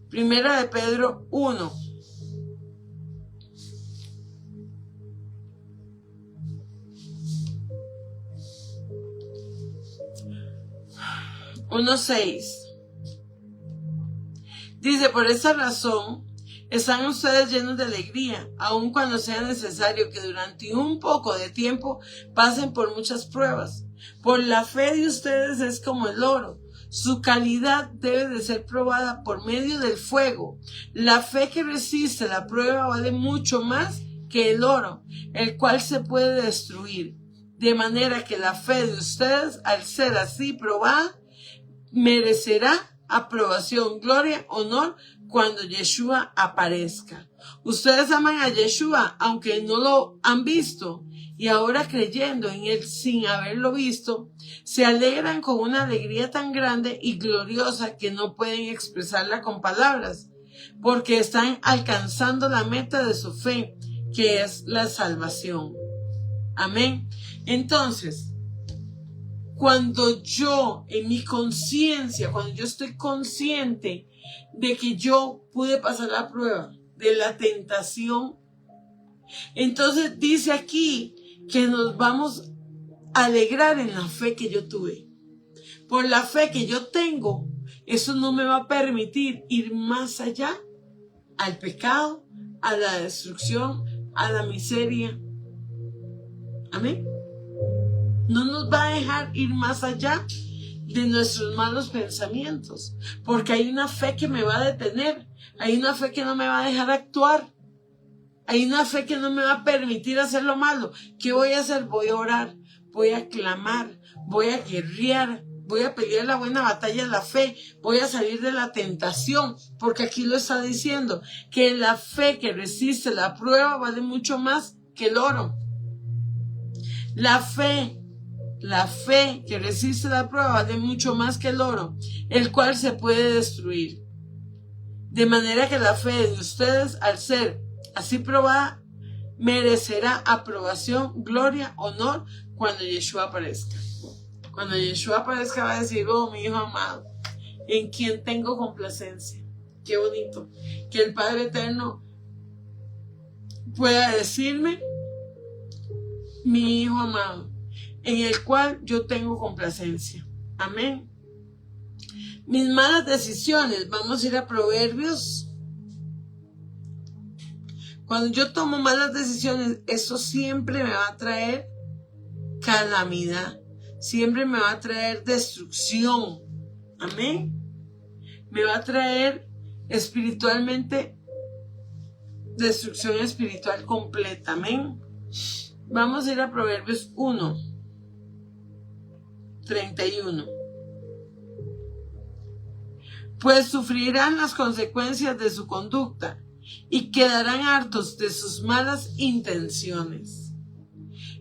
Speaker 1: Primera de Pedro 1. 1:6. Dice, por esa razón están ustedes llenos de alegría, aun cuando sea necesario que durante un poco de tiempo pasen por muchas pruebas. Por la fe de ustedes es como el oro. Su calidad debe de ser probada por medio del fuego. La fe que resiste la prueba vale mucho más que el oro, el cual se puede destruir. De manera que la fe de ustedes, al ser así probada, merecerá aprobación, gloria, honor cuando Yeshua aparezca. Ustedes aman a Yeshua aunque no lo han visto, y ahora creyendo en él sin haberlo visto, se alegran con una alegría tan grande y gloriosa que no pueden expresarla con palabras, porque están alcanzando la meta de su fe, que es la salvación. Amén. Entonces, cuando yo, en mi conciencia, cuando yo estoy consciente de que yo pude pasar la prueba de la tentación, entonces dice aquí que nos vamos a alegrar en la fe que yo tuve. Por la fe que yo tengo, eso no me va a permitir ir más allá al pecado, a la destrucción, a la miseria. Amén. No nos va a dejar ir más allá de nuestros malos pensamientos, porque hay una fe que me va a detener, hay una fe que no me va a dejar actuar, hay una fe que no me va a permitir hacer lo malo. ¿Qué voy a hacer? Voy a orar, voy a clamar, voy a guerrear, voy a pelear la buena batalla de la fe, voy a salir de la tentación, porque aquí lo está diciendo, que la fe que resiste la prueba vale mucho más que el oro. La fe que resiste la prueba vale mucho más que el oro, el cual se puede destruir. De manera que la fe de ustedes, al ser así probada, merecerá aprobación, gloria, honor cuando Yeshua aparezca. Cuando Yeshua aparezca va a decir, oh, mi hijo amado, en quien tengo complacencia. Qué bonito. Que el Padre Eterno pueda decirme, mi hijo amado, en el cual yo tengo complacencia. Amén. Mis malas decisiones, vamos a ir a Proverbios. Cuando yo tomo malas decisiones, eso siempre me va a traer calamidad, siempre me va a traer destrucción. Amén. Me va a traer espiritualmente destrucción espiritual completa. Amén. Vamos a ir a Proverbios 1:31. Pues sufrirán las consecuencias de su conducta y quedarán hartos de sus malas intenciones.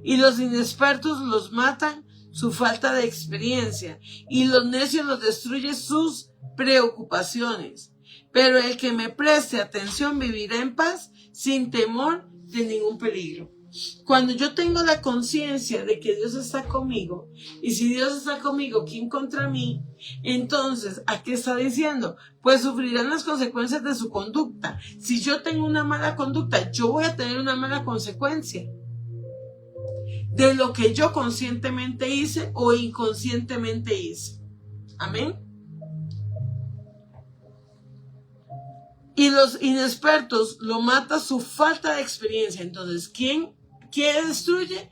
Speaker 1: Y los inexpertos los matan su falta de experiencia, y los necios los destruye sus preocupaciones. Pero el que me preste atención vivirá en paz, sin temor de ningún peligro. Cuando yo tengo la conciencia de que Dios está conmigo, y si Dios está conmigo, ¿quién contra mí? Entonces, ¿a qué está diciendo? Pues sufrirán las consecuencias de su conducta. Si yo tengo una mala conducta, yo voy a tener una mala consecuencia de lo que yo conscientemente hice o inconscientemente hice. Amén. Y los inexpertos lo mata su falta de experiencia. Entonces, ¿qué destruye?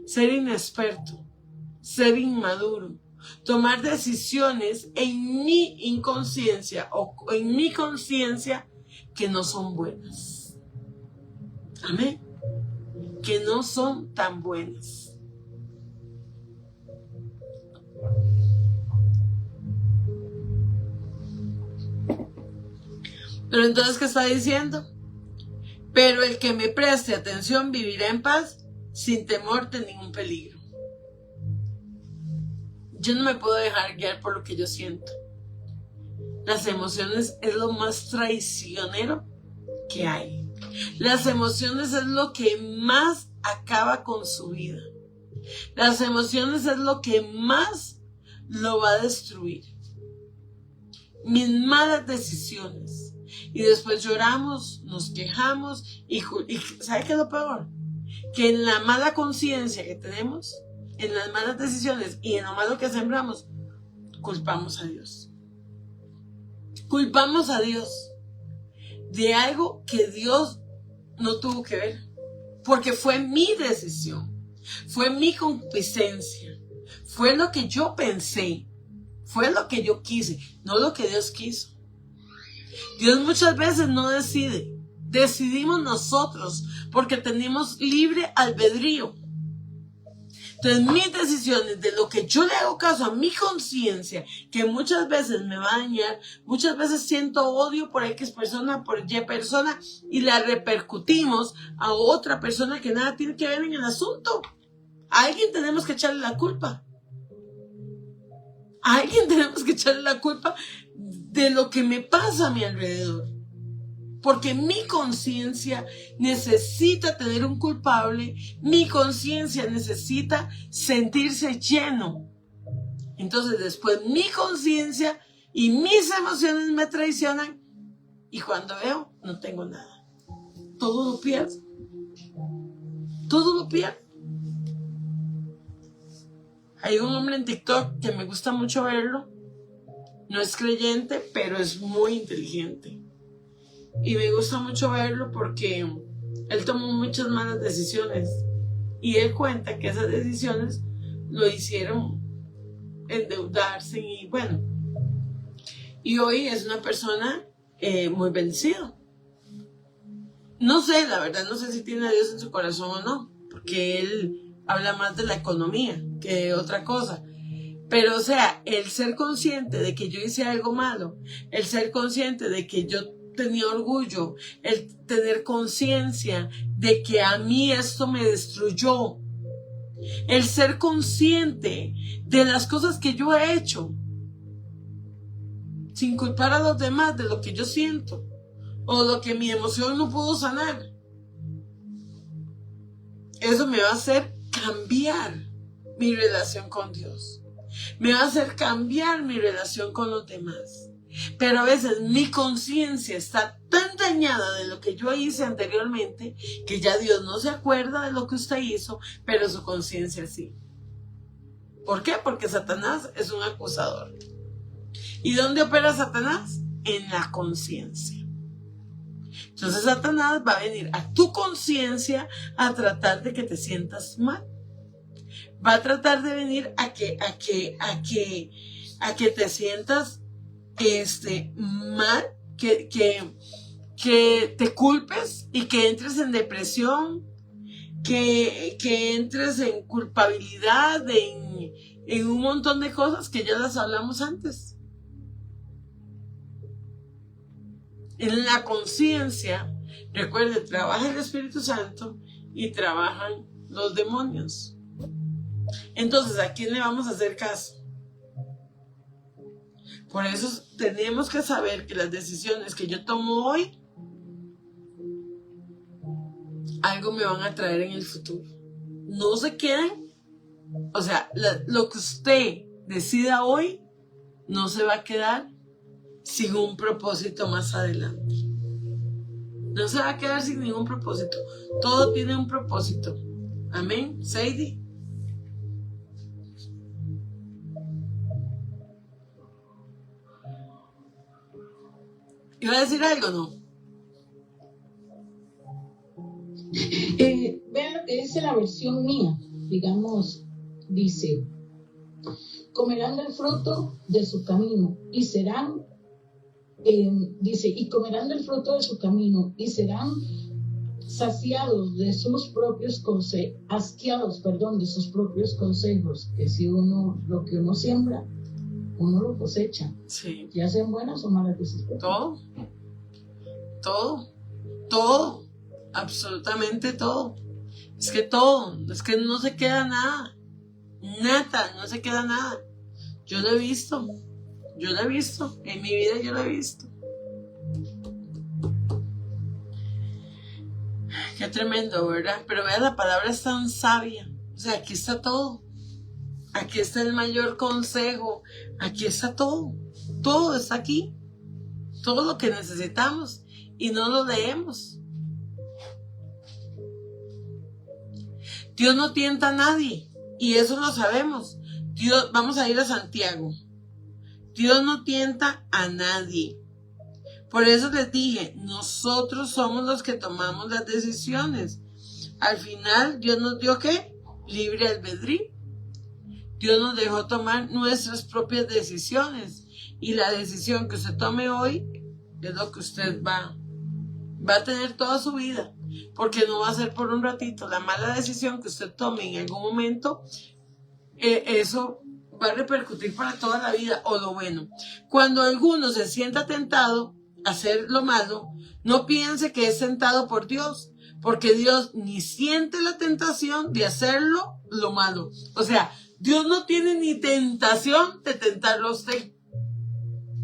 Speaker 1: Ser inexperto, ser inmaduro, tomar decisiones en mi inconsciencia o en mi conciencia que no son buenas. Amén. Que no son tan buenas. Pero entonces, ¿qué está diciendo? Pero el que me preste atención vivirá en paz, sin temor de ningún peligro. Yo no me puedo dejar guiar por lo que yo siento. Las emociones es lo más traicionero que hay. Las emociones es lo que más acaba con su vida. Las emociones es lo que más lo va a destruir. Mis malas decisiones. Y después lloramos, nos quejamos y ¿sabe qué es lo peor? Que en la mala conciencia que tenemos, en las malas decisiones y en lo malo que sembramos, culpamos a Dios. Culpamos a Dios de algo que Dios no tuvo que ver, porque fue mi decisión, fue mi concupiscencia, fue lo que yo pensé, fue lo que yo quise, no lo que Dios quiso. Dios muchas veces no decide, decidimos nosotros porque tenemos libre albedrío. Entonces mis decisiones, de lo que yo le hago caso a mi conciencia, que muchas veces me va a dañar, muchas veces siento odio por X persona, por Y persona, y la repercutimos a otra persona que nada tiene que ver en el asunto. A alguien tenemos que echarle la culpa. A alguien tenemos que echarle la culpa de lo que me pasa a mi alrededor. Porque mi conciencia necesita tener un culpable, mi conciencia necesita sentirse lleno. Entonces después mi conciencia y mis emociones me traicionan y cuando veo no tengo nada. Todo lo pierdo. Todo lo pierdo. Hay un hombre en TikTok que me gusta mucho verlo. No es creyente, pero es muy inteligente. Y me gusta mucho verlo porque él tomó muchas malas decisiones. Y él cuenta que esas decisiones lo hicieron endeudarse y bueno. Y hoy es una persona muy bendecida. No sé, la verdad, no sé si tiene a Dios en su corazón o no. Porque él habla más de la economía que de otra cosa. Pero, o sea, el ser consciente de que yo hice algo malo, el ser consciente de que yo tenía orgullo, el tener conciencia de que a mí esto me destruyó, el ser consciente de las cosas que yo he hecho, sin culpar a los demás de lo que yo siento o lo que mi emoción no pudo sanar. Eso me va a hacer cambiar mi relación con Dios. Me va a hacer cambiar mi relación con los demás. Pero a veces mi conciencia está tan dañada de lo que yo hice anteriormente que ya Dios no se acuerda de lo que usted hizo, pero su conciencia sí. ¿Por qué? Porque Satanás es un acusador. ¿Y dónde opera Satanás? En la conciencia. Entonces Satanás va a venir a tu conciencia a tratar de que te sientas mal. Va a tratar de venir a que te sientas mal, que te culpes y que entres en depresión, que entres en culpabilidad, en un montón de cosas que ya las hablamos antes. En la conciencia, recuerde, trabaja el Espíritu Santo y trabajan los demonios. Entonces, ¿a quién le vamos a hacer caso? Por eso tenemos que saber que las decisiones que yo tomo hoy, algo me van a traer en el futuro. No se queden, o sea, lo que usted decida hoy, no se va a quedar sin un propósito más adelante. No se va a quedar sin ningún propósito. Todo tiene un propósito. Amén, Sadie. ¿Iba a decir algo, no?
Speaker 2: Vean lo que dice la versión mía. Digamos, dice: comerán del fruto de su camino y serán, dice, y comerán del fruto de su camino y serán saciados de sus propios consejos, asqueados, perdón, de sus propios consejos, que si lo que uno siembra, uno lo cosecha.
Speaker 1: Sí.
Speaker 2: Ya sean buenas o malas decisiones.
Speaker 1: Todo, absolutamente todo. Es que no se queda nada, no se queda nada. Yo lo he visto, en mi vida yo lo he visto. Qué tremendo, ¿verdad? Pero vea, la palabra es tan sabia. O sea, aquí está todo. Aquí está el mayor consejo. Aquí está todo. Todo está aquí. Todo lo que necesitamos. Y no lo leemos. Dios no tienta a nadie. Y eso lo sabemos. Vamos a ir a Santiago. Dios no tienta a nadie. Por eso les dije, nosotros somos los que tomamos las decisiones. Al final, Dios nos dio ¿qué? Libre albedrío. Dios nos dejó tomar nuestras propias decisiones. Y la decisión que usted tome hoy es lo que usted va a tener toda su vida. Porque no va a ser por un ratito. La mala decisión que usted tome en algún momento, eso va a repercutir para toda la vida. O lo bueno. Cuando alguno se sienta tentado hacer lo malo, no piense que es tentado por Dios, porque Dios ni siente la tentación de hacerlo lo malo. O sea, Dios no tiene ni tentación de tentarlo a usted.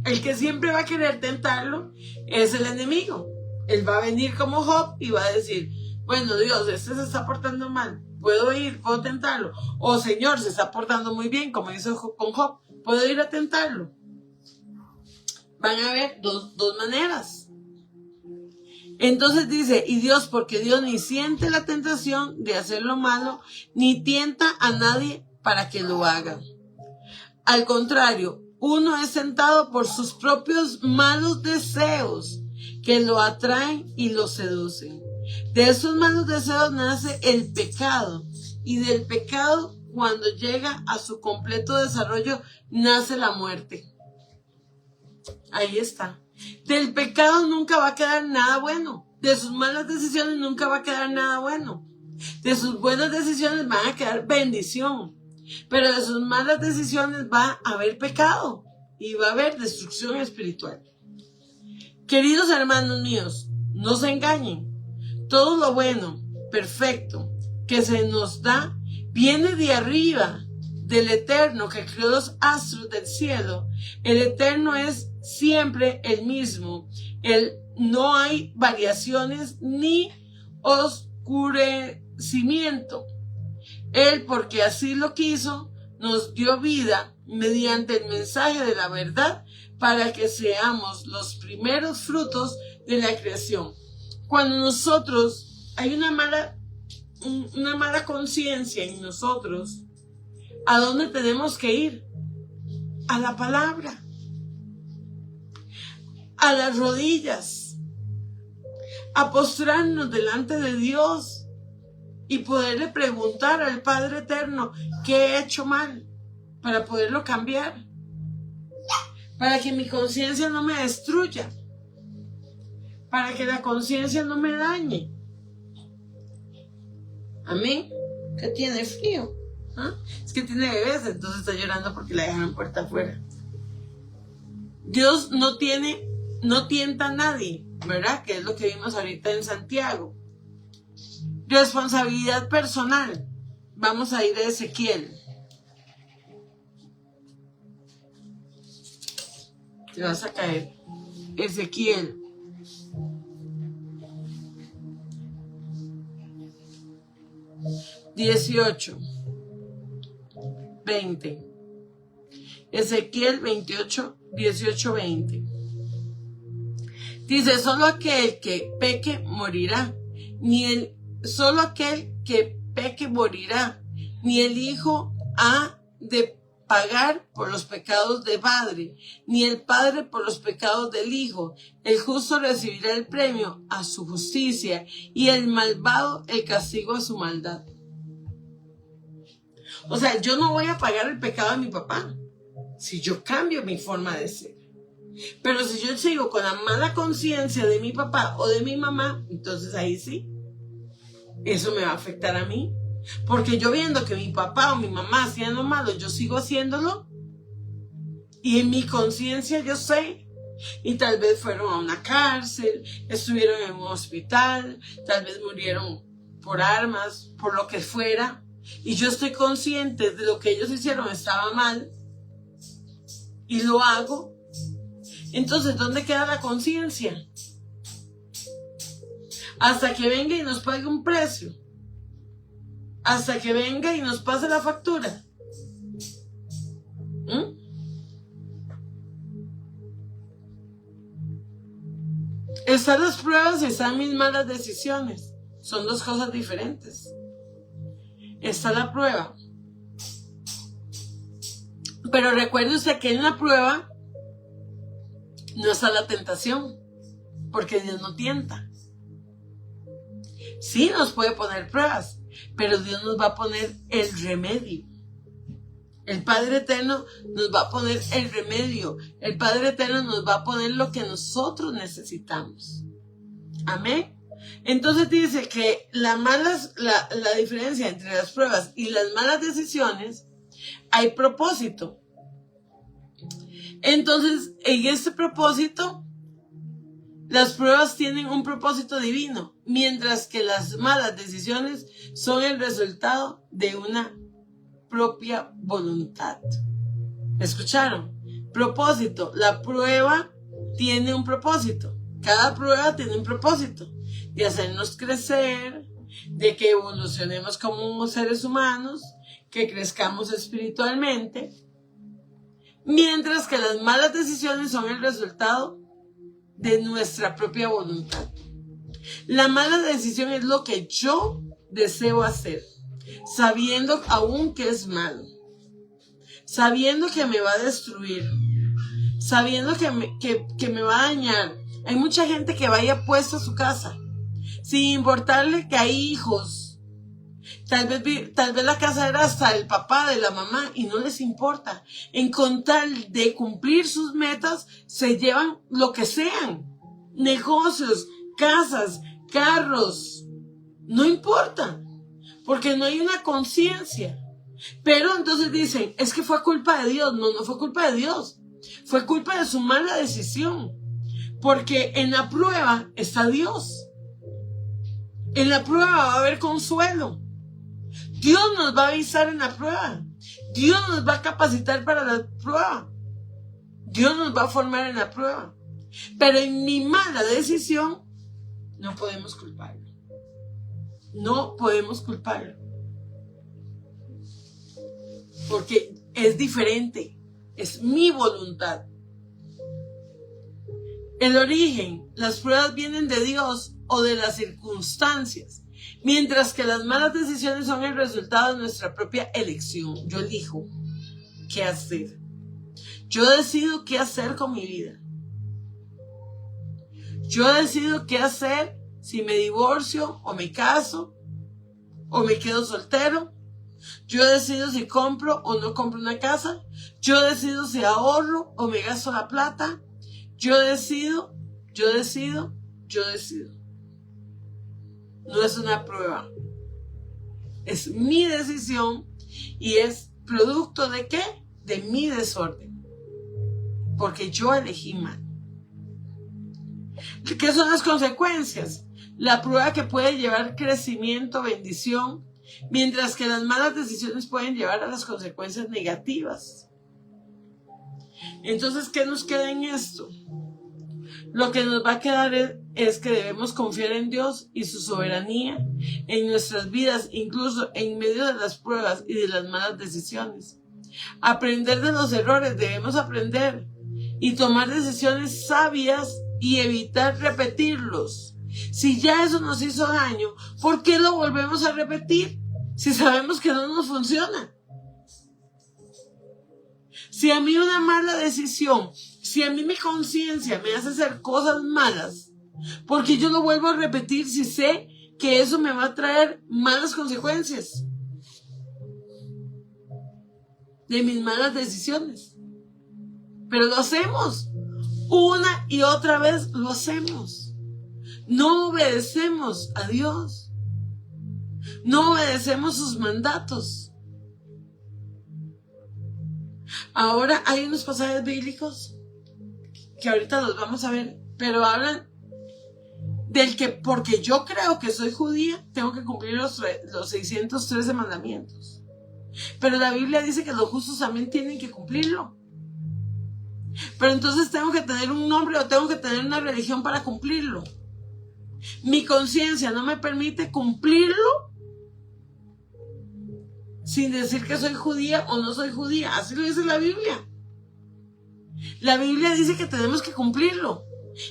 Speaker 1: El que siempre va a querer tentarlo es el enemigo. Él va a venir como Job y va a decir, bueno, Dios, este se está portando mal, puedo tentarlo. O Señor, se está portando muy bien, como hizo con Job, puedo ir a tentarlo. Van a haber dos maneras. Entonces dice, y Dios, porque Dios ni siente la tentación de hacer lo malo, ni tienta a nadie para que lo haga. Al contrario, uno es tentado por sus propios malos deseos que lo atraen y lo seducen. De esos malos deseos nace el pecado, y del pecado, cuando llega a su completo desarrollo, nace la muerte. Ahí está. Del pecado nunca va a quedar nada bueno. De sus malas decisiones nunca va a quedar nada bueno. De sus buenas decisiones van a quedar bendición. Pero de sus malas decisiones va a haber pecado y va a haber destrucción espiritual. Queridos hermanos míos, no se engañen. Todo lo bueno, perfecto, que se nos da, viene de arriba, del Eterno que creó los astros del cielo. El Eterno es siempre el mismo. No hay variaciones ni oscurecimiento. Él, porque así lo quiso, nos dio vida mediante el mensaje de la verdad para que seamos los primeros frutos de la creación. Cuando nosotros, hay una mala conciencia en nosotros, ¿a dónde tenemos que ir? A la palabra, a las rodillas, a postrarnos delante de Dios y poderle preguntar al Padre Eterno qué he hecho mal para poderlo cambiar, para que mi conciencia no me destruya, para que la conciencia no me dañe. Amén. ¿Qué tiene frío? ¿Ah? Es que tiene bebés, entonces está llorando porque la dejaron puerta afuera. Dios no tienta a nadie, ¿verdad? Que es lo que vimos ahorita en Santiago. Responsabilidad personal. Vamos a ir a Ezequiel. Te vas a caer. Ezequiel. (18) 20. Ezequiel 28, 18, 20. Dice, solo aquel que peque morirá, solo aquel que peque morirá, ni el hijo ha de pagar por los pecados del padre, ni el padre por los pecados del hijo. El justo recibirá el premio a su justicia, y el malvado el castigo a su maldad. O sea, yo no voy a pagar el pecado de mi papá. si yo cambio mi forma de ser. Pero si yo sigo con la mala conciencia de mi papá o de mi mamá, entonces ahí sí, eso me va a afectar a mí. Porque yo viendo que mi papá o mi mamá hacían lo malo, yo sigo haciéndolo. Y en mi conciencia yo sé. Y tal vez fueron a una cárcel, estuvieron en un hospital, tal vez murieron por armas, por lo que fuera. Y yo estoy consciente de lo que ellos hicieron estaba mal. Y lo hago. Entonces, ¿dónde queda la conciencia? Hasta que venga y nos pague un precio. Hasta que venga y nos pase la factura. Están las pruebas y están mis malas decisiones. Son dos cosas diferentes. Está la prueba. Pero recuerde usted que en la prueba no está la tentación. Porque Dios no tienta. Sí nos puede poner pruebas, pero Dios nos va a poner el remedio. El Padre Eterno nos va a poner el remedio. El Padre Eterno nos va a poner lo que nosotros necesitamos. Amén. Entonces dice que la diferencia entre las pruebas y las malas decisiones, hay propósito. Entonces, en este propósito, las pruebas tienen un propósito divino, mientras que las malas decisiones son el resultado de una propia voluntad. ¿Escucharon? Propósito. La prueba tiene un propósito. Cada prueba tiene un propósito. De hacernos crecer, de que evolucionemos como seres humanos, que crezcamos espiritualmente. Mientras que las malas decisiones son el resultado de nuestra propia voluntad. La mala decisión es lo que yo deseo hacer, sabiendo aún que es malo, sabiendo que me va a destruir, sabiendo que me va a dañar. Hay mucha gente que vaya puesta a su casa, sin importarle que hay hijos. Tal vez la casa era hasta el papá de la mamá y no les importa. En con tal de cumplir sus metas, se llevan lo que sean. Negocios, casas, carros. No importa. Porque no hay una conciencia. Pero entonces dicen, es que fue culpa de Dios. No, no fue culpa de Dios. Fue culpa de su mala decisión. Porque en la prueba está Dios. En la prueba va a haber consuelo. Dios nos va a avisar en la prueba. Dios nos va a capacitar para la prueba. Dios nos va a formar en la prueba. Pero en mi mala decisión, no podemos culparlo. No podemos culparlo. Porque es diferente. Es mi voluntad. El origen, las pruebas vienen de Dios o de las circunstancias. Mientras que las malas decisiones son el resultado de nuestra propia elección. Yo elijo qué hacer. Yo decido qué hacer con mi vida. Yo decido qué hacer si me divorcio o me caso o me quedo soltero. Yo decido si compro o no compro una casa. Yo decido si ahorro o me gasto la plata. Yo decido. No es una prueba. Es mi decisión y es producto ¿de qué? De mi desorden. Porque yo elegí mal. ¿Qué son las consecuencias? La prueba que puede llevar crecimiento, bendición, mientras que las malas decisiones pueden llevar a las consecuencias negativas. Entonces, ¿qué nos queda en esto? Lo que nos va a quedar es que debemos confiar en Dios y su soberanía en nuestras vidas, incluso en medio de las pruebas y de las malas decisiones. Aprender de los errores, debemos aprender y tomar decisiones sabias y evitar repetirlos. Si ya eso nos hizo daño, ¿por qué lo volvemos a repetir? Si sabemos que no nos funciona. Si a mí una mala decisión, si a mí mi conciencia me hace hacer cosas malas, ¿por qué yo lo vuelvo a repetir si sé que eso me va a traer malas consecuencias de mis malas decisiones? pero lo hacemos. Una y otra vez lo hacemos. No obedecemos a Dios. No obedecemos sus mandatos. Ahora hay unos pasajes bíblicos que ahorita los vamos a ver, pero hablan del que porque yo creo que soy judía, tengo que cumplir los 613 mandamientos. Pero la Biblia dice que los justos también tienen que cumplirlo. Pero entonces tengo que tener un nombre o tengo que tener una religión para cumplirlo. Mi conciencia no me permite cumplirlo sin decir que soy judía o no soy judía. Así lo dice la Biblia. La Biblia dice que tenemos que cumplirlo.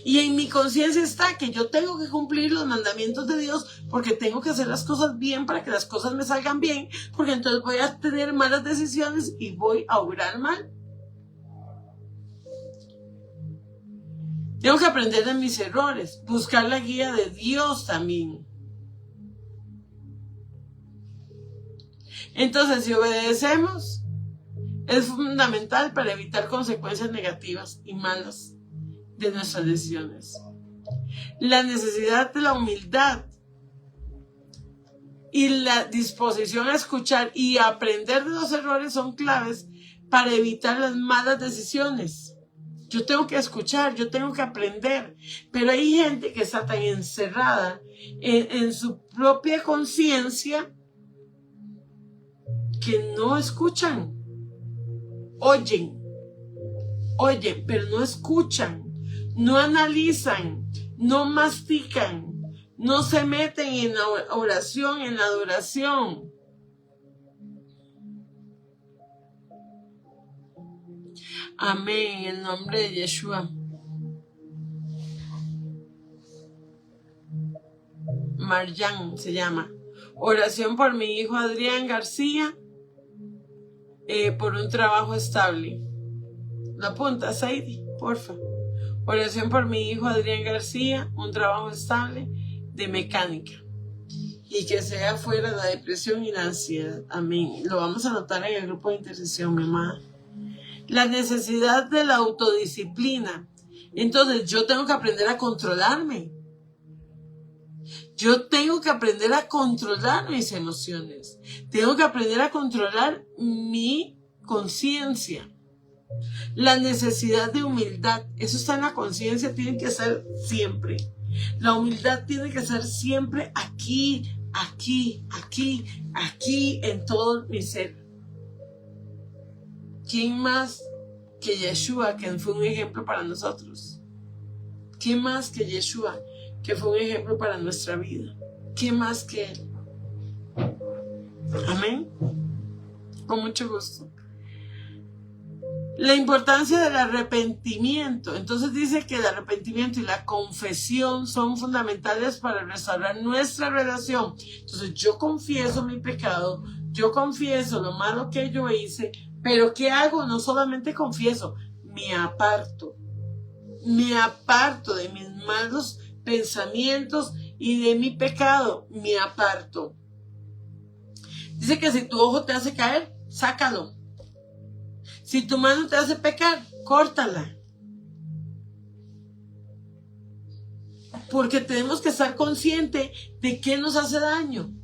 Speaker 1: Y en mi conciencia está que yo tengo que cumplir los mandamientos de Dios porque tengo que hacer las cosas bien para que las cosas me salgan bien, porque entonces voy a tener malas decisiones y voy a obrar mal. Tengo que aprender de mis errores, buscar la guía de Dios también. Entonces, si obedecemos, es fundamental para evitar consecuencias negativas y malas de nuestras decisiones. La necesidad de la humildad y la disposición a escuchar y aprender de los errores son claves para evitar las malas decisiones. Yo tengo que escuchar, yo tengo que aprender, pero hay gente que está tan encerrada en su propia conciencia que no escuchan. Oyen, pero no escuchan, no analizan, no mastican, no se meten en la oración, en la adoración. Amén, en el nombre de Yeshua. Marjan se llama. Oración por mi hijo Adrián García, por un trabajo estable. La apunta, Saidi, porfa. Oración por mi hijo Adrián García, un trabajo estable de mecánica. Y que sea fuera la depresión y la ansiedad. Amén. Lo vamos a anotar en el grupo de intercesión, mi amada. La necesidad de la autodisciplina. Entonces, yo tengo que aprender a controlarme. Yo tengo que aprender a controlar mis emociones. Tengo que aprender a controlar mi conciencia. La necesidad de humildad. Eso está en la conciencia, tiene que ser siempre. La humildad tiene que ser siempre aquí, en todo mi ser. ¿Quién más que Yeshua, que fue un ejemplo para nosotros? ¿Quién más que Yeshua, que fue un ejemplo para nuestra vida? ¿Quién más que Él? Amén. Con mucho gusto. La importancia del arrepentimiento. Entonces dice que el arrepentimiento y la confesión son fundamentales para restaurar nuestra relación. Entonces yo confieso mi pecado, yo confieso lo malo que yo hice, pero ¿qué hago? No solamente confieso, me aparto de mis malos pensamientos y de mi pecado, me aparto. Dice que si tu ojo te hace caer, sácalo. Si tu mano te hace pecar, córtala. Porque tenemos que estar conscientes de qué nos hace daño.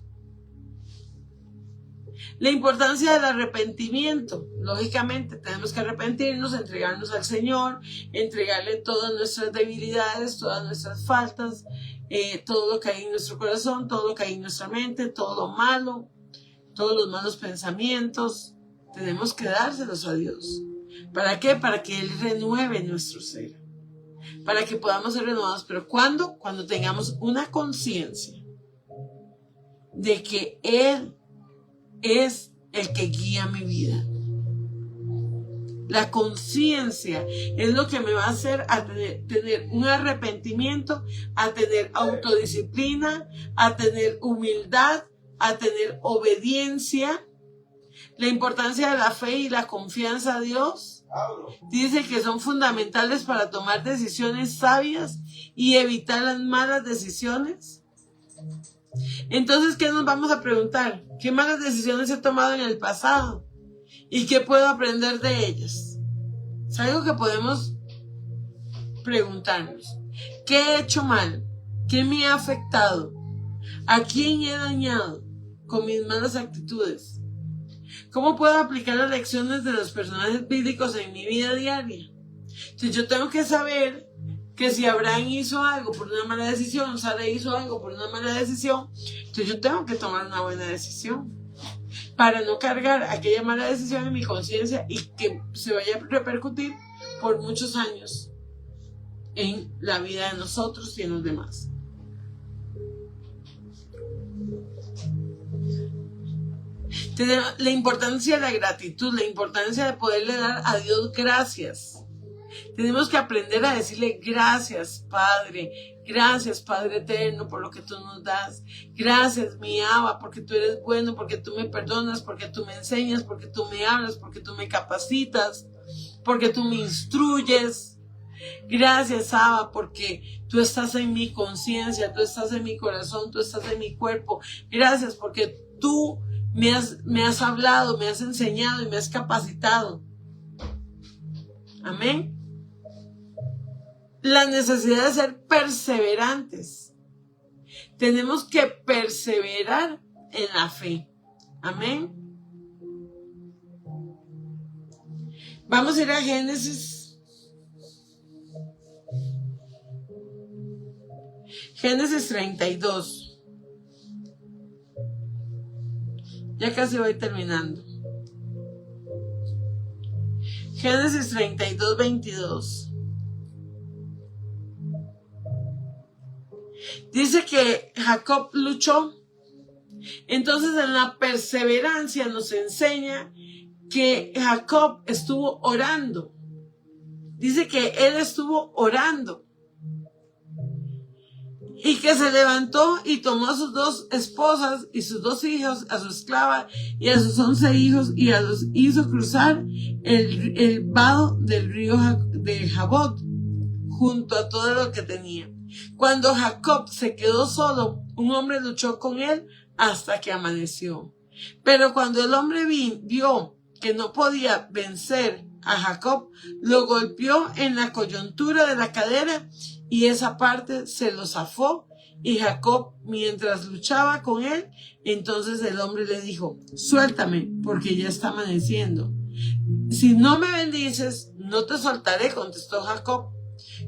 Speaker 1: La importancia del arrepentimiento. Lógicamente tenemos que arrepentirnos, entregarnos al Señor, entregarle todas nuestras debilidades, todas nuestras faltas, todo lo que hay en nuestro corazón, todo lo que hay en nuestra mente, todo lo malo, todos los malos pensamientos. Tenemos que dárselos a Dios. ¿Para qué? Para que Él renueve nuestro ser. Para que podamos ser renovados. ¿Pero cuándo? Cuando tengamos una conciencia de que Él es el que guía mi vida. La conciencia es lo que me va a hacer a tener un arrepentimiento, a tener autodisciplina, a tener humildad, a tener obediencia. La importancia de la fe y la confianza a Dios. Dice que son fundamentales para tomar decisiones sabias y evitar las malas decisiones. Entonces, ¿qué nos vamos a preguntar? ¿Qué malas decisiones he tomado en el pasado? ¿Y qué puedo aprender de ellas? Es algo que podemos preguntarnos. ¿Qué he hecho mal? ¿Qué me ha afectado? ¿A quién he dañado con mis malas actitudes? ¿Cómo puedo aplicar las lecciones de los personajes bíblicos en mi vida diaria? Entonces yo tengo que saber que si Abraham hizo algo por una mala decisión, Sara hizo algo por una mala decisión, entonces yo tengo que tomar una buena decisión para no cargar aquella mala decisión en mi conciencia y que se vaya a repercutir por muchos años en la vida de nosotros y en los demás. La importancia de la gratitud, la importancia de poderle dar a Dios gracias. Tenemos que aprender a decirle gracias, Padre eterno, por lo que tú nos das. Gracias, mi Abba, porque tú eres bueno, porque tú me perdonas, porque tú me enseñas, porque tú me hablas, porque tú me capacitas, porque tú me instruyes. Gracias, Abba, porque tú estás en mi conciencia, tú estás en mi corazón, tú estás en mi cuerpo. Gracias porque tú me has hablado, me has enseñado y me has capacitado. Amén. La necesidad de ser perseverantes. Tenemos que perseverar en la fe. Amén. Vamos a ir a Génesis 32. Ya casi voy terminando. Génesis 32, 22. Dice que Jacob luchó. Entonces en la perseverancia nos enseña que Jacob estuvo orando. Dice que él estuvo orando. Y que se levantó y tomó a sus 2 esposas y sus 2 hijos, a su esclava y a sus 11 hijos, y a los hizo cruzar el vado del río de Jabot, junto a todo lo que tenía. Cuando Jacob se quedó solo, un hombre luchó con él hasta que amaneció. Pero cuando el hombre vio que no podía vencer a Jacob, lo golpeó en la coyuntura de la cadera y esa parte se lo zafó. Y Jacob, mientras luchaba con él, entonces el hombre le dijo: suéltame, porque ya está amaneciendo. Si no me bendices, no te soltaré, contestó Jacob.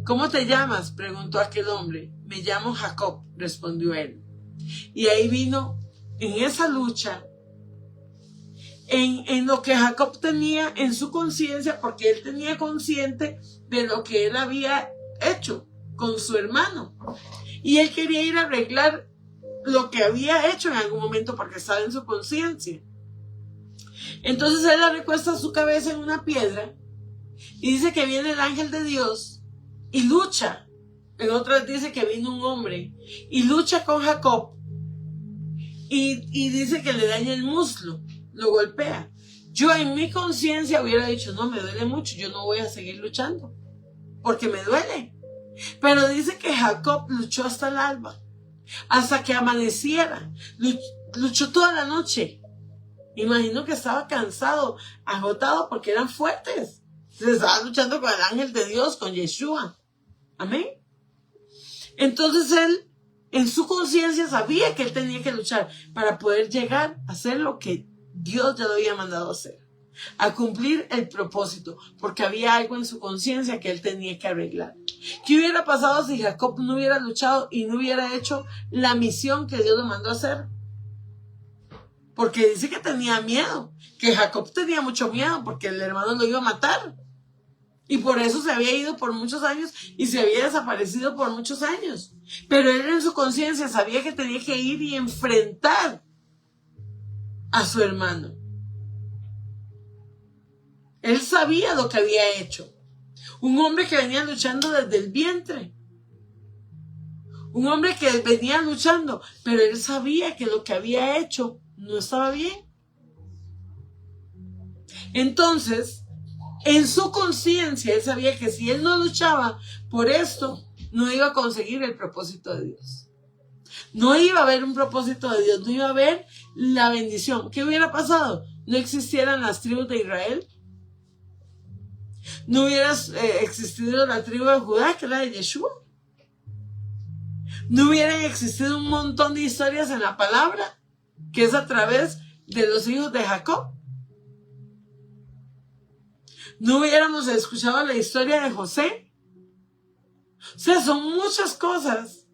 Speaker 1: ¿Cómo te llamas?, preguntó aquel hombre. Me llamo Jacob, respondió él. Y ahí vino, en esa lucha, en lo que Jacob tenía en su conciencia, porque él tenía consciente de lo que él había hecho con su hermano. Y él quería ir a arreglar lo que había hecho en algún momento porque estaba en su conciencia. Entonces él le recuesta su cabeza en una piedra y dice que viene el ángel de Dios y lucha. En otras dice que vino un hombre y lucha con Jacob y dice que le daña el muslo, lo golpea. Yo en mi conciencia hubiera dicho: no, me duele mucho, yo no voy a seguir luchando porque me duele. Pero dice que Jacob luchó hasta el alba, hasta que amaneciera. Luchó toda la noche. Imagino que estaba cansado, agotado, porque eran fuertes. Se estaba luchando con el ángel de Dios, con Yeshua. Amén. Entonces él, en su conciencia, sabía que él tenía que luchar para poder llegar a hacer lo que Dios ya lo había mandado a hacer, a cumplir el propósito, porque había algo en su conciencia que él tenía que arreglar. ¿Qué hubiera pasado si Jacob no hubiera luchado y no hubiera hecho la misión que Dios le mandó a hacer? Porque dice que tenía miedo, que Jacob tenía mucho miedo porque el hermano lo iba a matar. Y por eso se había ido por muchos años y se había desaparecido por muchos años. Pero él en su conciencia sabía que tenía que ir y enfrentar a su hermano. Él sabía lo que había hecho. Un hombre que venía luchando desde el vientre. Un hombre que venía luchando, pero él sabía que lo que había hecho no estaba bien. Entonces, en su conciencia, él sabía que si él no luchaba por esto, no iba a conseguir el propósito de Dios. No iba a haber un propósito de Dios, no iba a haber la bendición. ¿Qué hubiera pasado? ¿No existieran las tribus de Israel? No hubiera existido la tribu de Judá, que era de Yeshua. No hubieran existido un montón de historias en la palabra, que es a través de los hijos de Jacob. No hubiéramos escuchado la historia de José. O sea, son muchas cosas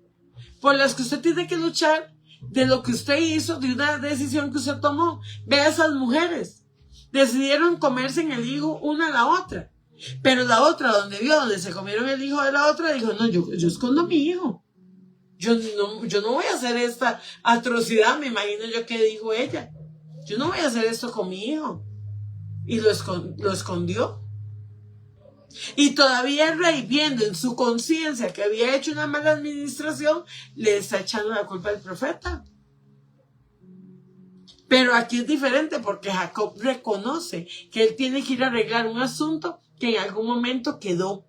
Speaker 1: por las que usted tiene que luchar, de lo que usted hizo, de una decisión que usted tomó. Ve a esas mujeres. Decidieron comerse en el hijo una a la otra. Pero la otra, donde se comieron el hijo de la otra, dijo, no, yo escondo a mi hijo. Yo no voy a hacer esta atrocidad, me imagino yo que dijo ella. Yo no voy a hacer esto con mi hijo. Y lo escondió. Y todavía el rey, viendo en su conciencia que había hecho una mala administración, le está echando la culpa al profeta. Pero aquí es diferente, porque Jacob reconoce que él tiene que ir a arreglar un asunto que en algún momento quedó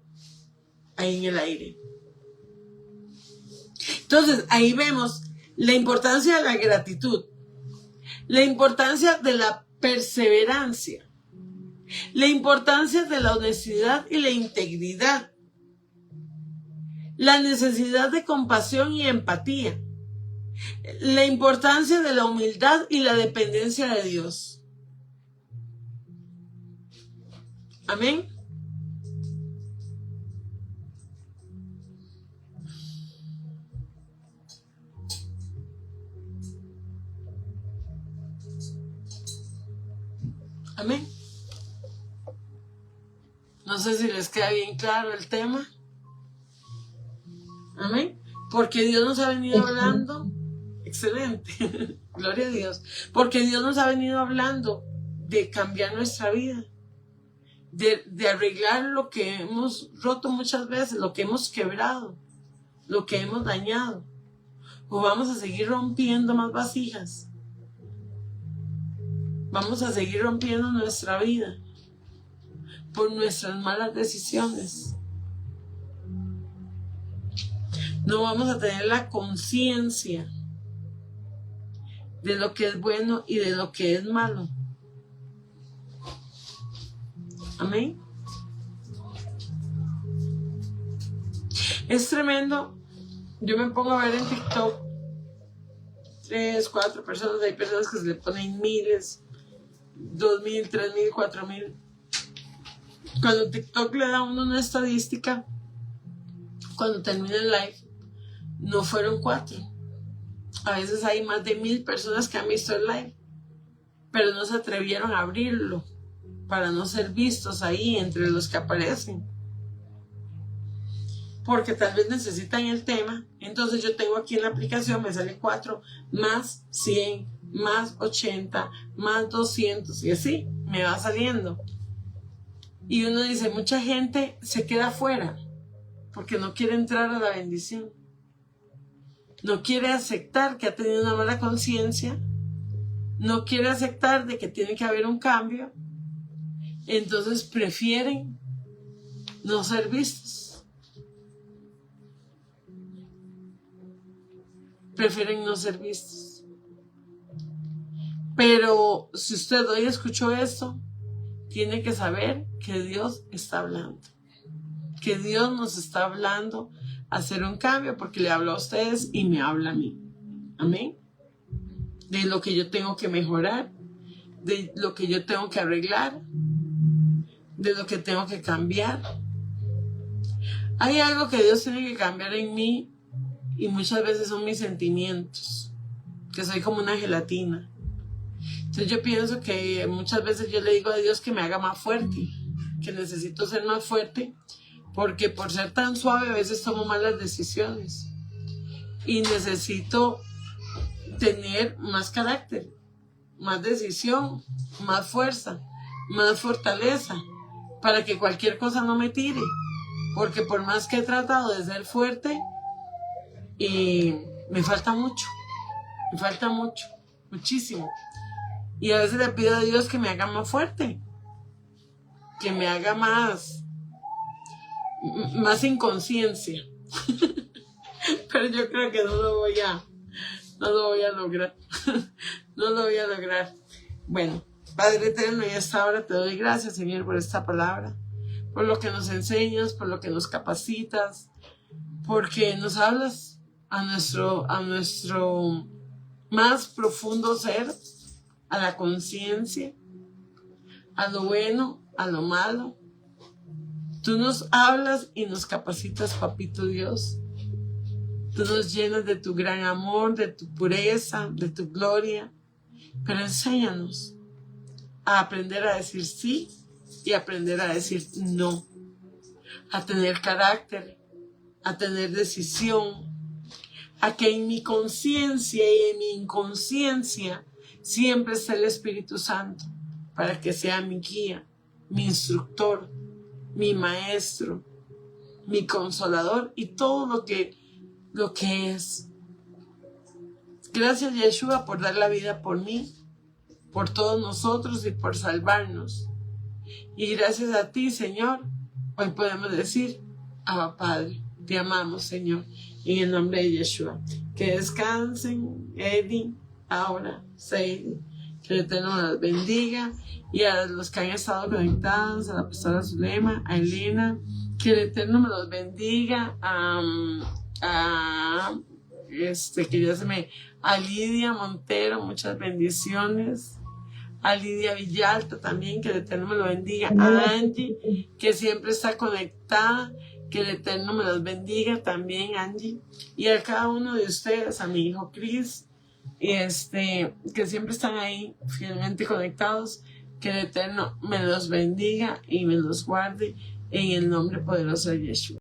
Speaker 1: ahí en el aire. Entonces, ahí vemos la importancia de la gratitud, la importancia de la perseverancia, la importancia de la honestidad y la integridad, la necesidad de compasión y empatía, la importancia de la humildad y la dependencia de Dios. Amén. Amén. No sé si les queda bien claro el tema. Amén. Porque Dios nos ha venido hablando. Excelente. Gloria a Dios. Porque Dios nos ha venido hablando de cambiar nuestra vida. De arreglar lo que hemos roto muchas veces, lo que hemos quebrado, lo que hemos dañado. O vamos a seguir rompiendo más vasijas. Vamos a seguir rompiendo nuestra vida por nuestras malas decisiones. No vamos a tener la conciencia de lo que es bueno y de lo que es malo. Amén. Es tremendo. Yo me pongo a ver en TikTok 3, 4 personas. Hay personas que se le ponen miles, 2,000, 3,000, 4,000. Cuando TikTok le da a uno una estadística, cuando termina el live, no fueron 4. A veces hay más de 1,000 personas que han visto el live, pero no se atrevieron a abrirlo para no ser vistos ahí entre los que aparecen. Porque tal vez necesitan el tema. Entonces yo tengo aquí en la aplicación, me sale 4, más 100, más 80, más 200 y así me va saliendo. Y uno dice, mucha gente se queda afuera porque no quiere entrar a la bendición. No quiere aceptar que ha tenido una mala conciencia. No quiere aceptar de que tiene que haber un cambio. Entonces prefieren no ser vistos. Prefieren no ser vistos. Pero si usted hoy escuchó esto, tiene que saber que Dios está hablando. Que Dios nos está hablando a hacer un cambio, porque le habla a ustedes y me habla a mí. Amén. De lo que yo tengo que mejorar, de lo que yo tengo que arreglar, de lo que tengo que cambiar. Hay algo que Dios tiene que cambiar en mí, y muchas veces son mis sentimientos, que soy como una gelatina. Entonces yo pienso que muchas veces yo le digo a Dios que me haga más fuerte, que necesito ser más fuerte, porque por ser tan suave a veces tomo malas decisiones y necesito tener más carácter, más decisión, más fuerza, más fortaleza, para que cualquier cosa no me tire. Porque por más que he tratado de ser fuerte, me falta mucho, muchísimo. Y a veces le pido a Dios que me haga más fuerte, que me haga más inconsciencia. Pero yo creo que no lo voy a lograr. No lo voy a lograr. Bueno, Padre eterno, y a esta hora te doy gracias, Señor, por esta palabra, por lo que nos enseñas, por lo que nos capacitas, porque nos hablas a nuestro más profundo ser, a la conciencia, a lo bueno, a lo malo. Tú nos hablas y nos capacitas, Papito Dios. Tú nos llenas de tu gran amor, de tu pureza, de tu gloria. Pero enséñanos a aprender a decir sí y aprender a decir no. A tener carácter, a tener decisión. A que en mi conciencia y en mi inconsciencia siempre esté el Espíritu Santo, para que sea mi guía, mi instructor, mi maestro, mi consolador y todo lo que es. Gracias, Yeshua, por dar la vida por mí, por todos nosotros y por salvarnos. Y gracias a ti, Señor, hoy podemos decir, Abba Padre, te amamos, Señor, en el nombre de Yeshua. Que descansen, Eddie, ahora, Sadie, que el Eterno los bendiga, y a los que han estado conectados, a la pastora Zulema, a Elena, que el Eterno me los bendiga, a Lidia Montero, muchas bendiciones, a Lidia Villalta también, que el Eterno me lo bendiga, a Angie, que siempre está conectada, que el Eterno me los bendiga también, Angie, y a cada uno de ustedes, a mi hijo Chris, que siempre están ahí fielmente conectados, que el Eterno me los bendiga y me los guarde en el nombre poderoso de Yeshua.